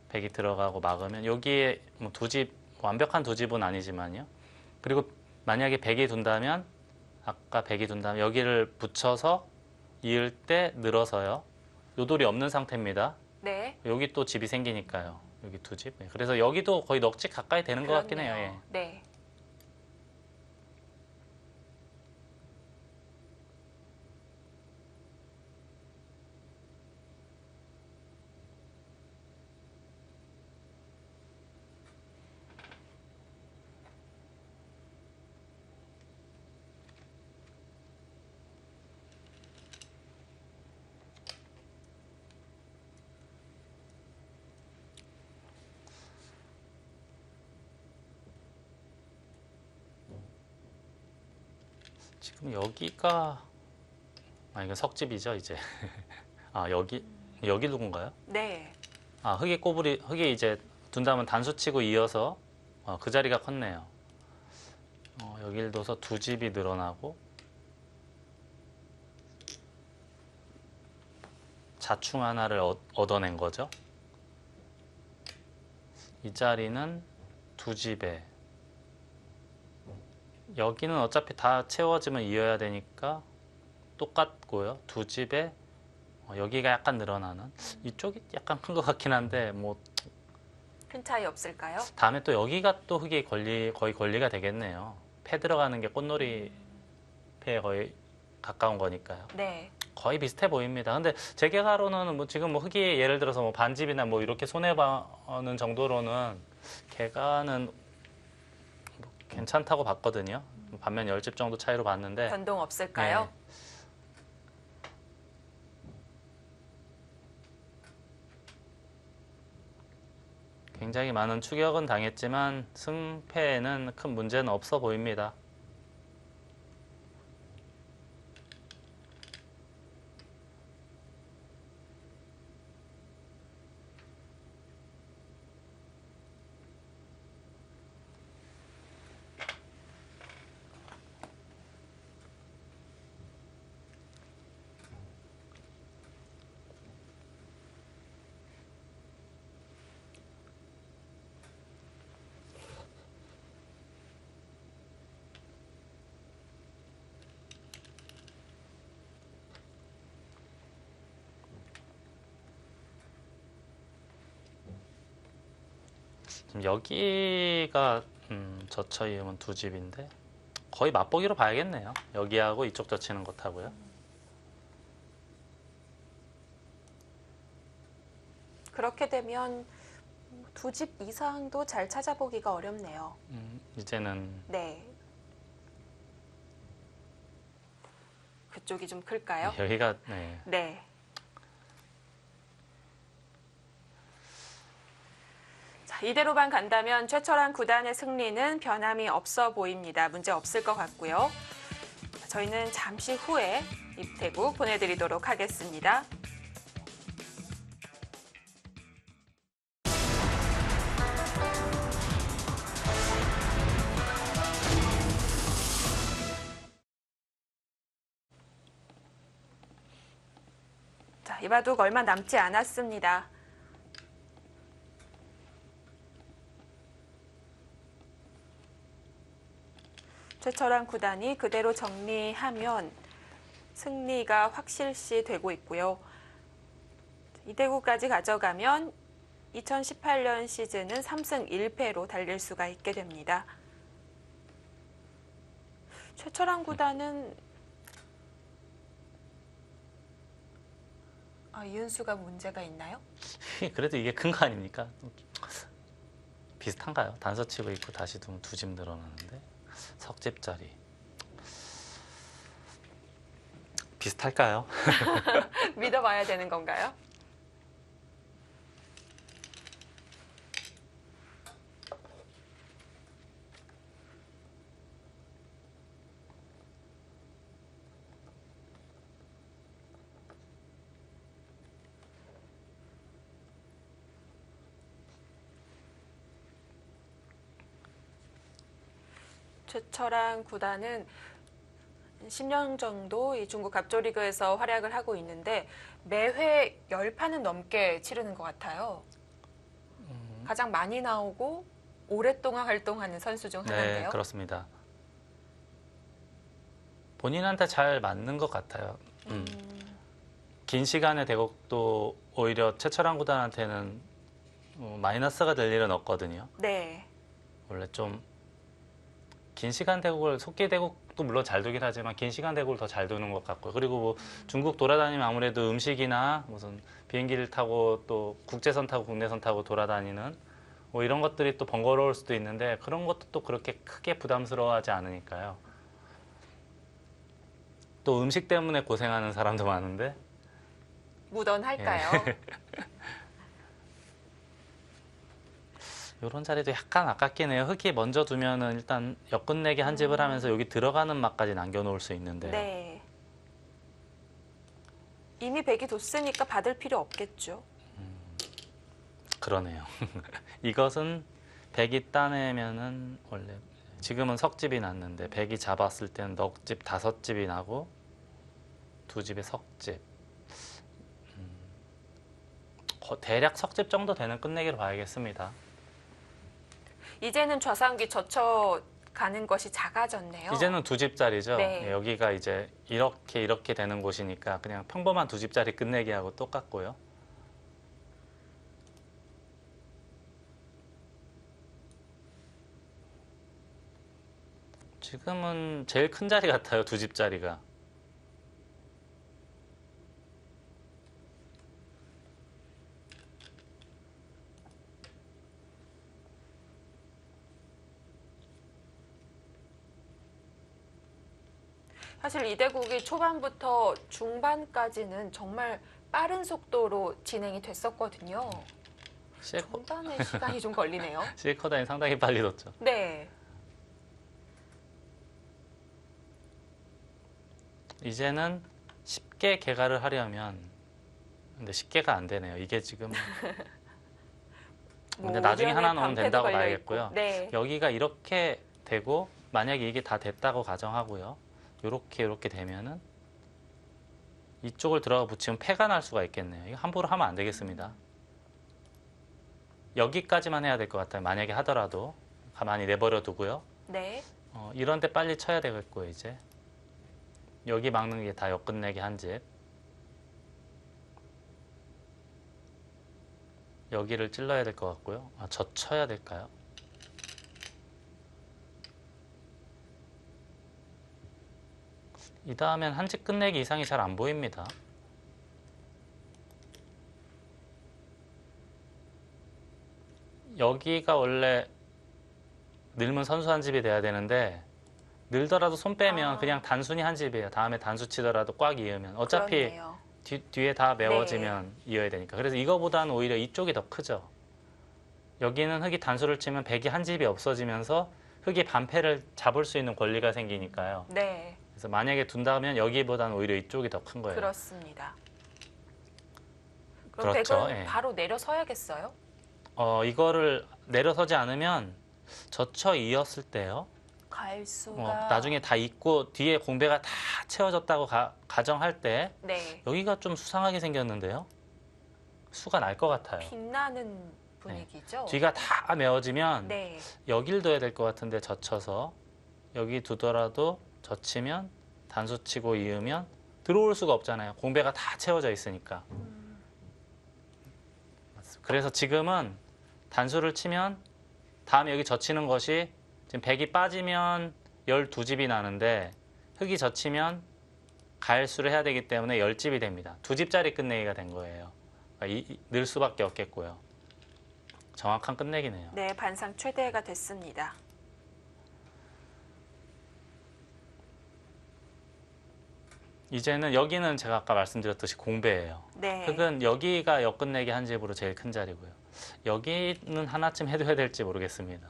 백이 들어가고 막으면 여기에 뭐 두 집, 완벽한 두 집은 아니지만요. 그리고 만약에 백이 둔다면 아까 백이 둔다면 여기를 붙여서 이을 때 늘어서요. 요돌이 없는 상태입니다. 네. 여기 또 집이 생기니까요. 여기 두 집. 네, 그래서 여기도 거의 넉집 가까이 되는 것 같긴 해요. 그렇네요. 예. 네. 지금 여기가 이건 석집이죠 이제. 여기 누군가요? 네. 흙이 이제 둔다면 단수치고 이어서 그 자리가 컸네요. 여길 둬서 두 집이 늘어나고 자충 하나를 얻어낸 거죠. 이 자리는 두 집에 여기는 어차피 다 채워지면 이어야 되니까 똑같고요. 두 집에 여기가 약간 늘어나는 이쪽이 약간 큰 것 같긴 한데 뭐 큰 차이 없을까요? 다음에 또 여기가 또 흙이 거의 권리가 되겠네요. 패 들어가는 게 꽃놀이 패에 거의 가까운 거니까요. 네. 거의 비슷해 보입니다. 근데 제 계가로는 뭐 지금 뭐 흙이 예를 들어서 뭐 반집이나 뭐 이렇게 손해보는 정도로는 계가는 뭐 괜찮다고 봤거든요. 반면 10집 정도 차이로 봤는데 변동 없을까요? 네. 굉장히 많은 추격은 당했지만 승패에는 큰 문제는 없어 보입니다. 지금 여기가 저처 이음은 두 집인데 거의 맛보기로 봐야겠네요. 여기하고 이쪽 젖히는 것하고요. 그렇게 되면 두 집 이상도 잘 찾아보기가 어렵네요. 이제는 네. 그쪽이 좀 클까요? 여기가 네. 네. 자, 이대로만 간다면 최철한 구단의 승리는 변함이 없어 보입니다. 문제 없을 것 같고요. 저희는 잠시 후에 입대국 보내드리도록 하겠습니다. 자, 이 바둑 얼마 남지 않았습니다. 최철한 구단이 그대로 정리하면 승리가 확실시 되고 있고요. 이대구까지 가져가면 2018년 시즌은 3승 1패로 달릴 수가 있게 됩니다. 최철한 구단은 이은수가 문제가 있나요? 그래도 이게 큰 거 아닙니까? 비슷한가요? 단서 치고 있고 다시 두면 두 집 늘어나는데 석집자리 비슷할까요? 믿어봐야 되는 건가요? 최철한 구단은 10년 정도 이 중국 갑조리그에서 활약을 하고 있는데 매회 10판은 넘게 치르는 것 같아요. 가장 많이 나오고 오랫동안 활동하는 선수 중 하나인데요. 네, 그렇습니다. 본인한테 잘 맞는 것 같아요. 긴 시간의 대국도 오히려 최철한 구단한테는 마이너스가 될 일은 없거든요. 네. 원래 좀 긴 시간 대국을 속기 대국도 물론 잘 두긴 하지만 긴 시간 대국을 더 잘 두는 것 같고요. 그리고 뭐 중국 돌아다니면 아무래도 음식이나 무슨 비행기를 타고 또 국제선 타고 국내선 타고 돌아다니는 뭐 이런 것들이 또 번거로울 수도 있는데 그런 것도 또 그렇게 크게 부담스러워하지 않으니까요. 또 음식 때문에 고생하는 사람도 많은데 무던할까요? 이런 자리도 약간 아깝긴 해요. 흙이 먼저 두면은 일단 엮끝내기 한 집을 하면서 여기 들어가는 맛까지 남겨놓을 수 있는데요. 네. 이미 백이 뒀으니까 받을 필요 없겠죠. 그러네요. 이것은 백이 따내면은 원래 지금은 석집이 났는데 백이 잡았을 때는 넉집 5집이 나고 두 집에 석집. 대략 석집 정도 되는 끝내기로 봐야겠습니다. 이제는 좌상귀 젖혀 가는 것이 작아졌네요. 이제는 두 집짜리죠. 네. 여기가 이제 이렇게 되는 곳이니까 그냥 평범한 두 집짜리 끝내기하고 똑같고요. 지금은 제일 큰 자리 같아요. 두 집짜리가. 사실 이대국이 초반부터 중반까지는 정말 빠른 속도로 진행이 됐었거든요. 중반에 시간이 좀 걸리네요. 실커다니 상당히 빨리 뒀죠. 네. 이제는 쉽게 개가를 하려면 근데 쉽게가 안 되네요. 이게 지금 근데 나중에 하나 넣으면 된다고 봐야겠고요. 네. 여기가 이렇게 되고 만약에 이게 다 됐다고 가정하고요. 이렇게 되면은 이쪽을 들어가 붙이면 패가 날 수가 있겠네요. 이거 함부로 하면 안 되겠습니다. 여기까지만 해야 될 것 같아요. 만약에 하더라도 가만히 내버려 두고요. 네. 이런 데 빨리 쳐야 되겠고요. 이제 여기 막는 게 다 엮끝내기 한 집. 여기를 찔러야 될 것 같고요. 아, 젖혀야 될까요? 이 다음엔 한 집 끝내기 이상이 잘 안 보입니다. 여기가 원래 늘면 선수 한 집이 돼야 되는데 늘더라도 손 빼면 그냥 단순히 한 집이에요. 다음에 단수 치더라도 꽉 이으면 어차피 그렇네요. 뒤에 다 메워지면 이어야 되니까. 그래서 이거보다는 오히려 이쪽이 더 크죠. 여기는 흙이 단수를 치면 백이 한 집이 없어지면서 흙이 반패를 잡을 수 있는 권리가 생기니까요. 네, 그래서 만약에 둔다면 여기보다는 오히려 이쪽이 더 큰 거예요. 그렇습니다. 그럼 그렇죠. 백은 예. 바로 내려서야겠어요? 이거를 내려서지 않으면 젖혀 이었을 때요. 갈수가 나중에 다 익고 뒤에 공배가 다 채워졌다고 가정할 때 네, 여기가 좀 수상하게 생겼는데요. 수가 날 것 같아요. 빛나는 분위기죠? 뒤가 다 메워지면 네, 여길 둬야 될 것 같은데 젖혀서 여기 두더라도 젖히면 단수 치고 이으면 들어올 수가 없잖아요. 공배가 다 채워져 있으니까. 그래서 지금은 단수를 치면 다음에 여기 젖히는 것이 지금 백이 빠지면 12집이 나는데 흙이 젖히면 가일수를 해야 되기 때문에 10집이 됩니다. 2집짜리 끝내기가 된 거예요. 그러니까 늘 수밖에 없겠고요. 정확한 끝내기네요. 네, 반상 최대가 됐습니다. 이제는 여기는 제가 아까 말씀드렸듯이 공배예요. 네, 흙은 여기가 역끝내기 한 집으로 제일 큰 자리고요. 여기는 하나쯤 해둬야 될지 모르겠습니다.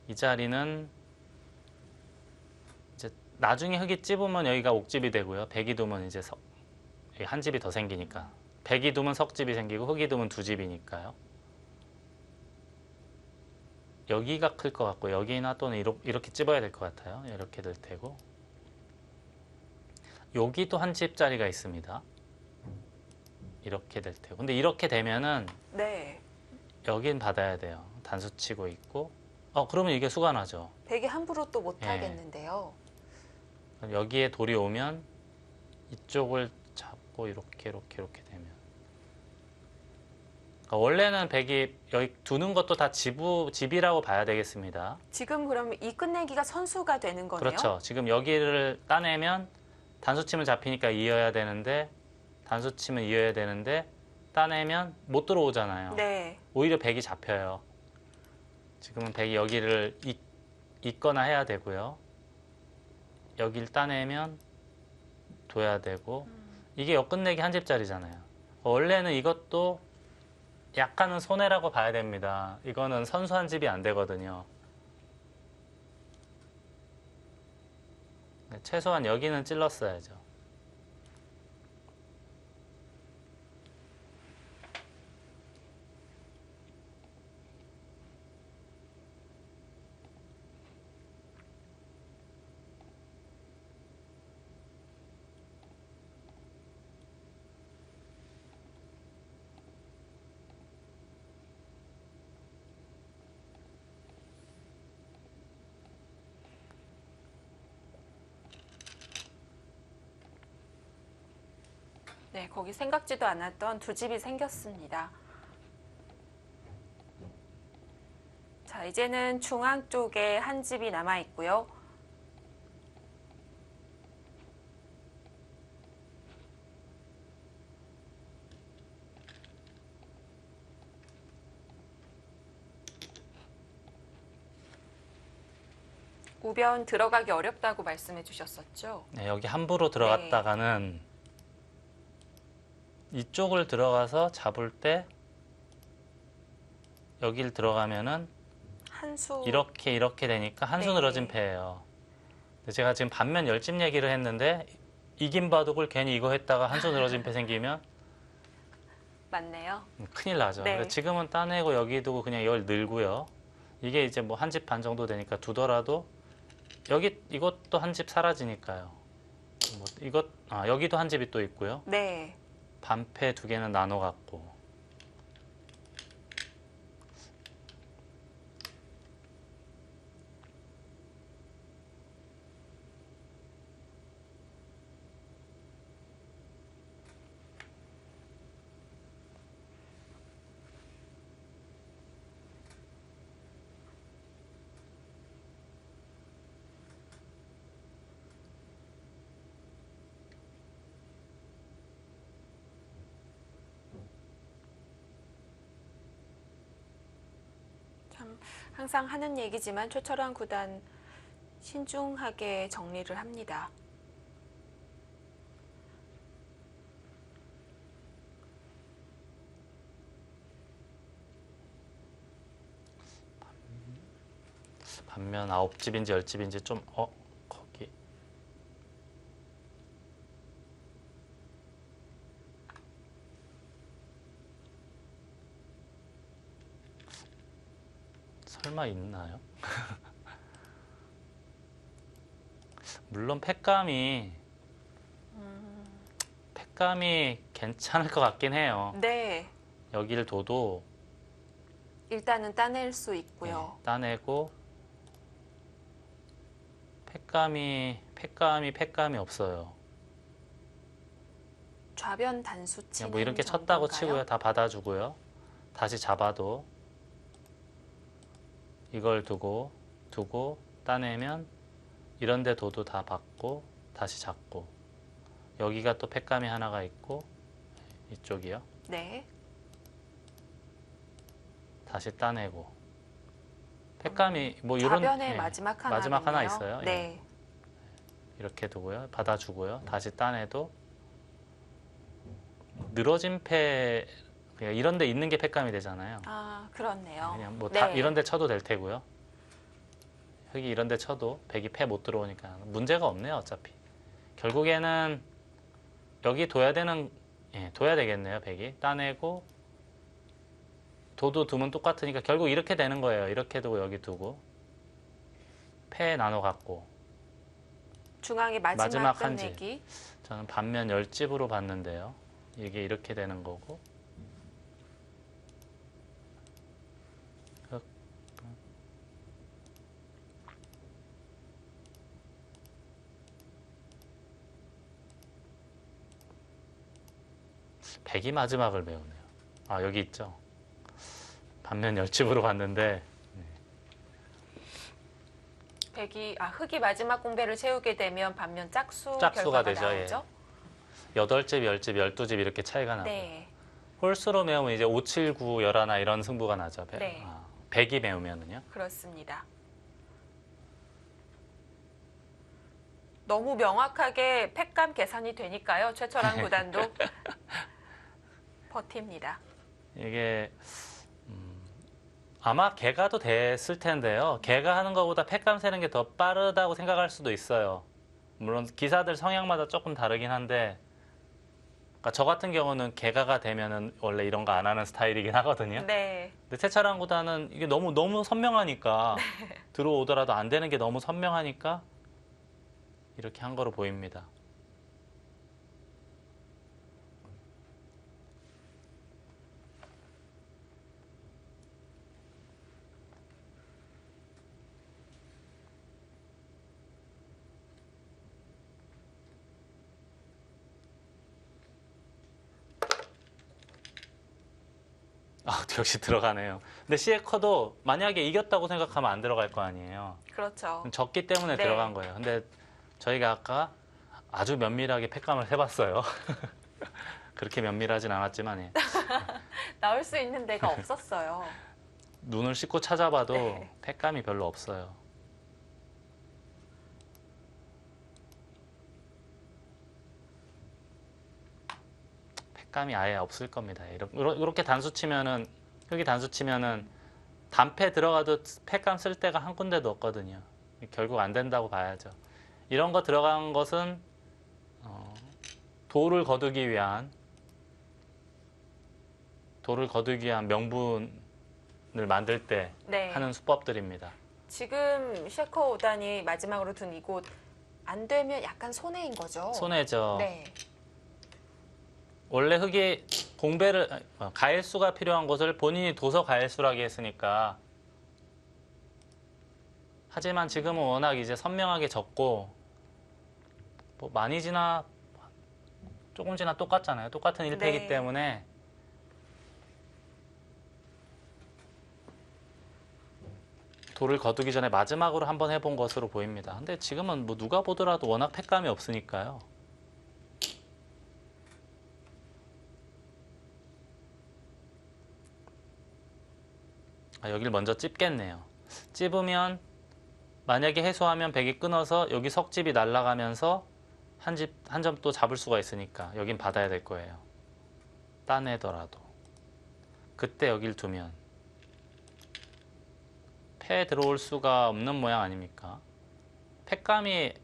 이 자리는 이제 나중에 흙이 찝으면 여기가 옥집이 되고요. 백이 두면 이제 여기 한 집이 더 생기니까. 백이 두면 석집이 생기고 흙이 두면 두 집이니까요. 여기가 클 것 같고 여기나 또는 이렇게 찝어야 될 것 같아요. 이렇게 될 테고 여기도 한 집짜리가 있습니다. 이렇게 될 테고 근데 이렇게 되면은 네, 여긴 받아야 돼요. 단수 치고 있고 그러면 이게 수가 나죠. 백이 함부로 또 못 예. 하겠는데요. 그럼 여기에 돌이 오면 이쪽을 잡고 이렇게 되면 그러니까 원래는 백이 여기 두는 것도 다 집이라고 봐야 되겠습니다. 지금 그러면 이 끝내기가 선수가 되는 거네요? 그렇죠. 지금 여기를 따내면 단수치면 잡히니까 이어야 되는데 단수치면 이어야 되는데 따내면 못 들어오잖아요. 네, 오히려 백이 잡혀요. 지금은 백이 여기를 잇거나 해야 되고요. 여기를 따내면 둬야 되고 이게 역끝내기 한 집짜리잖아요. 원래는 이것도 약간은 손해라고 봐야 됩니다. 이거는 선수 한 집이 안 되거든요. 최소한 여기는 찔렀어야죠. 네, 거기 생각지도 않았던 두 집이 생겼습니다. 자, 이제는 중앙 쪽에 한 집이 남아 있고요. 우변 들어가기 어렵다고 말씀해 주셨었죠? 네, 여기 함부로 들어갔다가는 이쪽을 들어가서 잡을 때 여길 들어가면은 한수 이렇게 되니까 한수 네. 늘어진 패예요. 근데 제가 지금 반면 열집 얘기를 했는데 이긴 바둑을 괜히 이거 했다가 한수 늘어진 패 생기면 맞네요. 큰일 나죠. 네. 그래서 지금은 따내고 여기 두고 그냥 이걸 늘고요. 이게 이제 뭐 한 집 반 정도 되니까 두더라도 이것도 한 집 사라지니까요. 여기도 한 집이 또 있고요. 네. 반패 두 개는 나눠 갖고 참 항상 하는 얘기지만 최철환 구단 신중하게 정리를 합니다. 반면 9집인지 10집인지 좀 거기 설마 있나요? 물론 팩감이 괜찮을 것 같긴 해요. 네, 여기를 둬도 일단은 따낼 수 있고요. 네, 따내고 팩감이 없어요. 좌변 단수 그냥 치는 뭐 이렇게 쳤다고 정도인가요? 치고요. 다 받아주고요. 다시 잡아도 이걸 두고 따내면 이런 데 둬도 다 받고 다시 잡고 여기가 또 팩감이 하나가 있고 이쪽이요. 네, 다시 따내고 팩감이 뭐 이런 좌변에 마지막 하나 마지막 하나 있어요. 네, 이렇게 두고요. 받아주고요. 다시 따내도 늘어진 패 그냥 이런 데 있는 게 팩감이 되잖아요. 아 그렇네요. 그냥 뭐 네. 이런 데 쳐도 될 테고요. 여기 이런 데 쳐도 백이 패 못 들어오니까 문제가 없네요. 어차피. 결국에는 여기 둬야 되겠네요. 백이. 따내고 도도 두면 똑같으니까 결국 이렇게 되는 거예요. 이렇게 두고 여기 두고 패 나눠 갖고 중앙의 마지막 끝내기. 저는 반면 10집으로 봤는데요. 이게 이렇게 되는 거고 백이 마지막을 메우네요. 아 여기 있죠. 반면 10집으로 봤는데 흑이 마지막 공배를 채우게 되면 반면 짝수 짝수가 결과가 되죠. 나오죠. 8집, 10집, 12집 이렇게 차이가 나고 네, 홀수로 메우면 이제 5, 7, 9, 11 이런 승부가 나죠. 네. 100이 메우면은요. 그렇습니다. 너무 명확하게 팩감 계산이 되니까요. 최철환 구단도 버팁니다. 이게 아마 개가도 됐을 텐데요. 개가 하는 것보다 팩감 세는 게 더 빠르다고 생각할 수도 있어요. 물론 기사들 성향마다 조금 다르긴 한데 그러니까 저 같은 경우는 개가가 되면은 원래 이런 거 안 하는 스타일이긴 하거든요. 네, 근데 최철환 구단은 이게 너무 선명하니까 들어오더라도 안 되는 게 너무 선명하니까 이렇게 한 거로 보입니다. 아, 역시 들어가네요. 근데 시에커도 만약에 이겼다고 생각하면 안 들어갈 거 아니에요. 그렇죠. 졌기 때문에 네. 들어간 거예요. 근데 저희가 아까 아주 면밀하게 팩감을 해봤어요. 그렇게 면밀하진 않았지만 나올 수 있는 데가 없었어요. 눈을 씻고 찾아봐도 네. 팩감이 별로 없어요. 팩감이 아예 없을 겁니다. 이렇게 단수 치면은 여기 단수 치면은 단패 들어가도 팩감 쓸 데가 한 군데도 없거든요. 결국 안 된다고 봐야죠. 이런 거 들어간 것은 도를 거두기 위한 명분을 만들 때 네. 하는 수법들입니다. 지금 셰커 5단이 마지막으로 둔 이곳 안 되면 약간 손해인 거죠. 손해죠. 네. 원래 흙이 가일수가 필요한 곳을 본인이 둬서 가일수라고 했으니까 하지만 지금은 워낙 이제 선명하게 졌고 뭐 많이 지나 조금 지나 똑같잖아요. 똑같은 1패이기 네. 때문에 돌을 거두기 전에 마지막으로 한번 해본 것으로 보입니다. 근데 지금은 뭐 누가 보더라도 워낙 팩감이 없으니까요. 여기를 먼저 찝겠네요. 찝으면 만약에 해소하면 백이 끊어서 여기 석집이 날아가면서 한 점 또 잡을 수가 있으니까 여긴 받아야 될 거예요. 따내더라도. 그때 여길 두면 패 들어올 수가 없는 모양 아닙니까? 패감이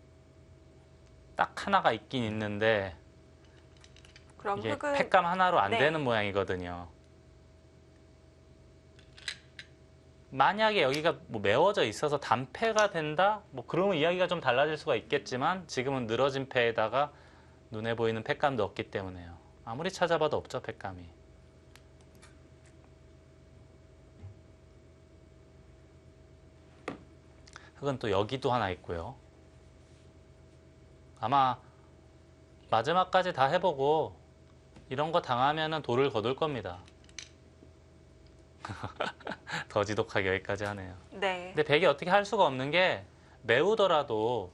딱 하나가 있긴 있는데 그럼 이게 흙은 패감 하나로 안 네. 되는 모양이거든요. 만약에 여기가 뭐 메워져 있어서 단패가 된다? 뭐 그러면 이야기가 좀 달라질 수가 있겠지만 지금은 늘어진 패에다가 눈에 보이는 패감도 없기 때문에요. 아무리 찾아봐도 없죠, 패감이. 흙은 또 여기도 하나 있고요. 아마 마지막까지 다 해보고 이런 거 당하면은 돌을 거둘 겁니다. 더 지독하게 여기까지 하네요. 네. 근데 백이 어떻게 할 수가 없는 게 메우더라도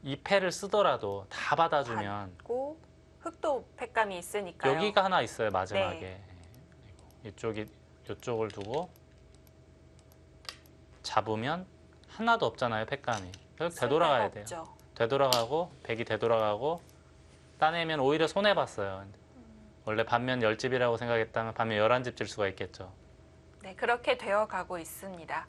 이 패를 쓰더라도 다 받아주면 받고 흙도 패감이 있으니까요. 여기가 하나 있어요, 마지막에. 이쪽을 두고 잡으면 하나도 없잖아요, 패감이. 결국 되돌아가야 돼요. 없죠. 되돌아가고 백이 되돌아가고 따내면 오히려 손해봤어요. 원래 반면 10집이라고 생각했다면 반면 11집 질 수가 있겠죠. 네, 그렇게 되어 가고 있습니다.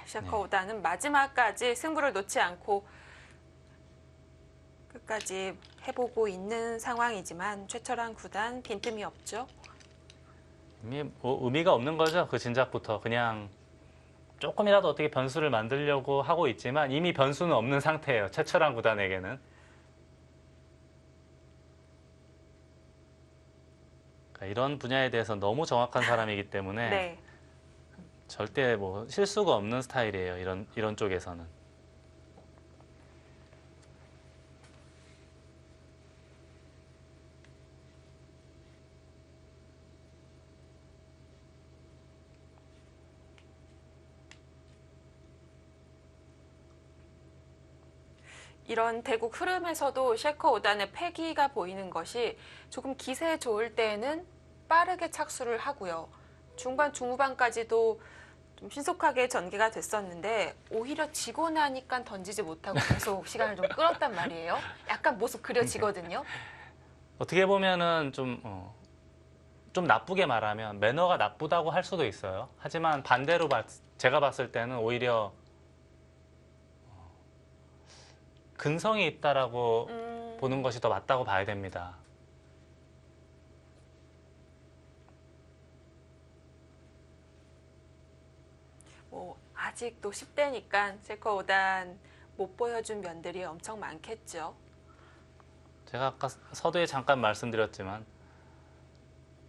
셰커 오다는 마지막까지 승부를 놓지 않고 끝까지 해보고 있는 상황이지만 최철한 구단 빈틈이 없죠. 의미가 없는 거죠. 그 진작부터 그냥 조금이라도 어떻게 변수를 만들려고 하고 있지만 이미 변수는 없는 상태예요. 최철한 구단에게는. 그러니까 이런 분야에 대해서 너무 정확한 사람이기 때문에 네. 절대 뭐 실수가 없는 스타일이에요. 이런 쪽에서는. 이런 대국 흐름에서도 셰커 오단의 패기가 보이는 것이 조금 기세 좋을 때에는 빠르게 착수를 하고요. 중반, 중후반까지도 좀 신속하게 전개가 됐었는데 오히려 지고 나니까 던지지 못하고 계속 시간을 좀 끌었단 말이에요. 약간 모습 그려지거든요. 어떻게 보면은 좀 나쁘게 말하면 매너가 나쁘다고 할 수도 있어요. 하지만 반대로 제가 봤을 때는 오히려 근성이 있다라고 보는 것이 더 맞다고 봐야 됩니다. 뭐 아직도 10대니까 셰커 오단 못 보여준 면들이 엄청 많겠죠. 제가 아까 서두에 잠깐 말씀드렸지만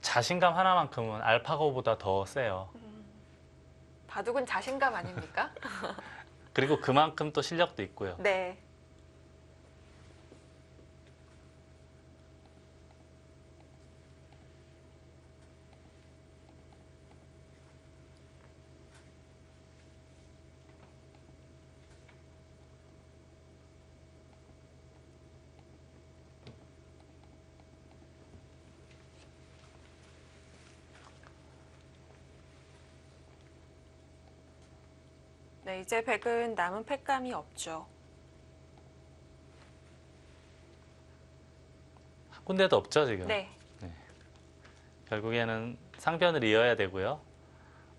자신감 하나만큼은 알파고보다 더 세요. 바둑은 자신감 아닙니까? 그리고 그만큼 또 실력도 있고요. 네. 네, 이제 백은 남은 패감이 없죠. 한 군데도 없죠, 지금. 네. 결국에는 상변을 이어야 되고요.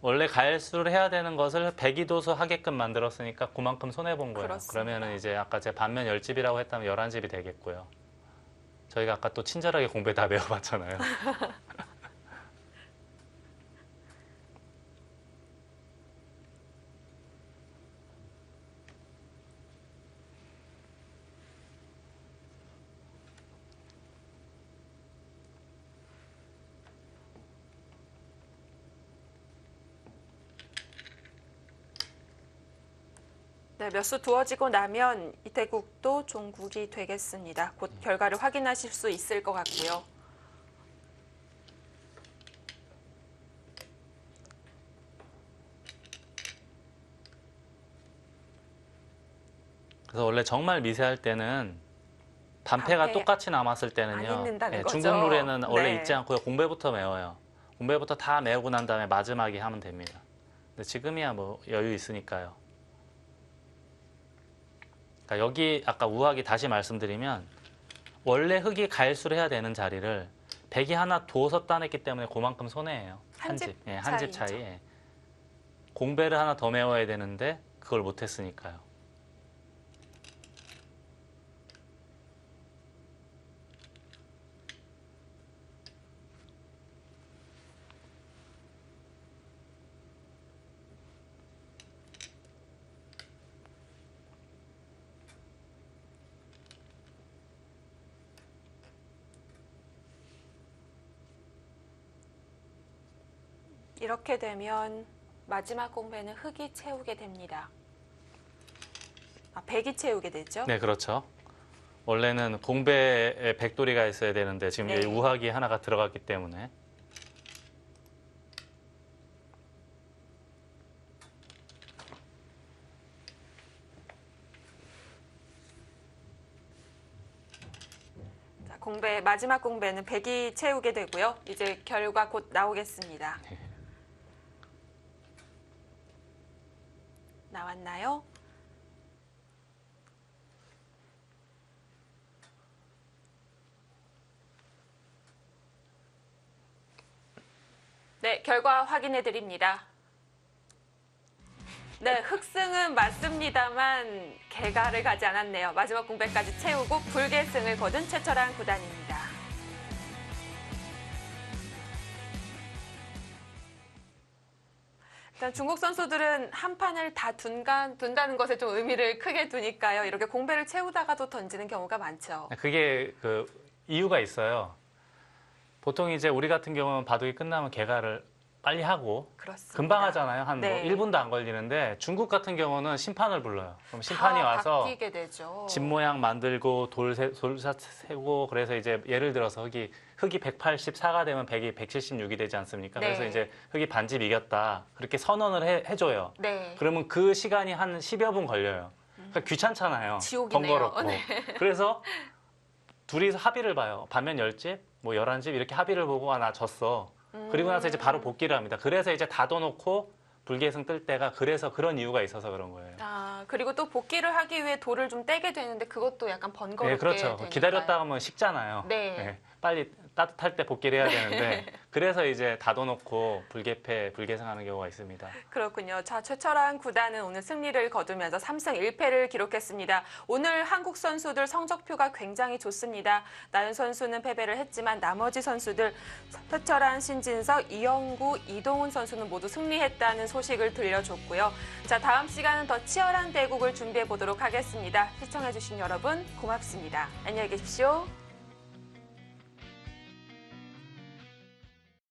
원래 가열수를 해야 되는 것을 백이도수 하게끔 만들었으니까 그만큼 손해본 거예요. 그렇습니다. 그러면은 이제 아까 제 반면 10집이라고 했다면 11집이 되겠고요. 저희가 아까 또 친절하게 공부에 다 외워봤잖아요. 네, 몇 수 두어지고 나면 이 대국도 종국이 되겠습니다. 곧 결과를 확인하실 수 있을 것 같고요. 그래서 원래 정말 미세할 때는 반패가 반패 똑같이 남았을 안 때는요. 있는다는 거죠. 중국 룰에는 원래 네. 있지 않고요. 공배부터 메워요. 공배부터 다 메우고 난 다음에 마지막에 하면 됩니다. 근데 지금이야 뭐 여유 있으니까요. 그러니까 여기 아까 우하기 다시 말씀드리면 원래 흙이 가일수를 해야 되는 자리를 백이 하나 두어서 따냈기 때문에 그만큼 손해예요. 한 집 예, 한 집 차이죠. 차이. 예. 공배를 하나 더 메워야 되는데 그걸 못했으니까요. 이렇게 되면 마지막 공배는 흙이 채우게 됩니다. 백이 채우게 되죠? 네, 그렇죠. 원래는 공배에 백돌이가 있어야 되는데 지금 네. 여기 우하기 하나가 들어갔기 때문에 자, 마지막 공배는 백이 채우게 되고요. 이제 결과 곧 나오겠습니다. 나왔나요? 네, 결과 확인해 드립니다. 네, 흑승은 맞습니다만 개가를 가지 않았네요. 마지막 공배까지 채우고 불계승을 거둔 최철한 구단입니다. 일단 중국 선수들은 한 판을 다 둔다는 것에 좀 의미를 크게 두니까요. 이렇게 공배를 채우다가도 던지는 경우가 많죠. 그게 그 이유가 있어요. 보통 이제 우리 같은 경우는 바둑이 끝나면 개가를 빨리 하고 그렇습니다. 금방 하잖아요. 한 네. 뭐 1분도 안 걸리는데 중국 같은 경우는 심판을 불러요. 그럼 심판이 다 와서 바뀌게 되죠. 집 모양 만들고 돌샷 세고 그래서 이제 예를 들어서 흙이 184가 되면 백이 176이 되지 않습니까? 네. 그래서 이제 흙이 반집 이겼다. 그렇게 선언을 해줘요. 네. 그러면 그 시간이 한 10여 분 걸려요. 그러니까 귀찮잖아요. 지옥이네요. 번거롭고. 네. 그래서 둘이서 합의를 봐요. 반면 10집, 뭐 11집 이렇게 합의를 보고 나 졌어. 그리고 나서 이제 바로 복귀를 합니다. 그래서 이제 닫아놓고 불계승 뜰 때가 그래서 그런 이유가 있어서 그런 거예요. 아, 그리고 또 복귀를 하기 위해 돌을 좀 떼게 되는데 그것도 약간 번거롭게 네, 그렇죠. 되니까요. 기다렸다 하면 식잖아요. 네. 빨리 따뜻할 때 복귀를 해야 되는데 그래서 이제 닫아놓고 불계승하는 경우가 있습니다. 그렇군요. 자, 최철한 구단은 오늘 승리를 거두면서 3승 1패를 기록했습니다. 오늘 한국 선수들 성적표가 굉장히 좋습니다. 나연 선수는 패배를 했지만 나머지 선수들 최철한, 신진석, 이영구, 이동훈 선수는 모두 승리했다는 소식을 들려줬고요. 자, 다음 시간은 더 치열한 대국을 준비해 보도록 하겠습니다. 시청해주신 여러분 고맙습니다. 안녕히 계십시오.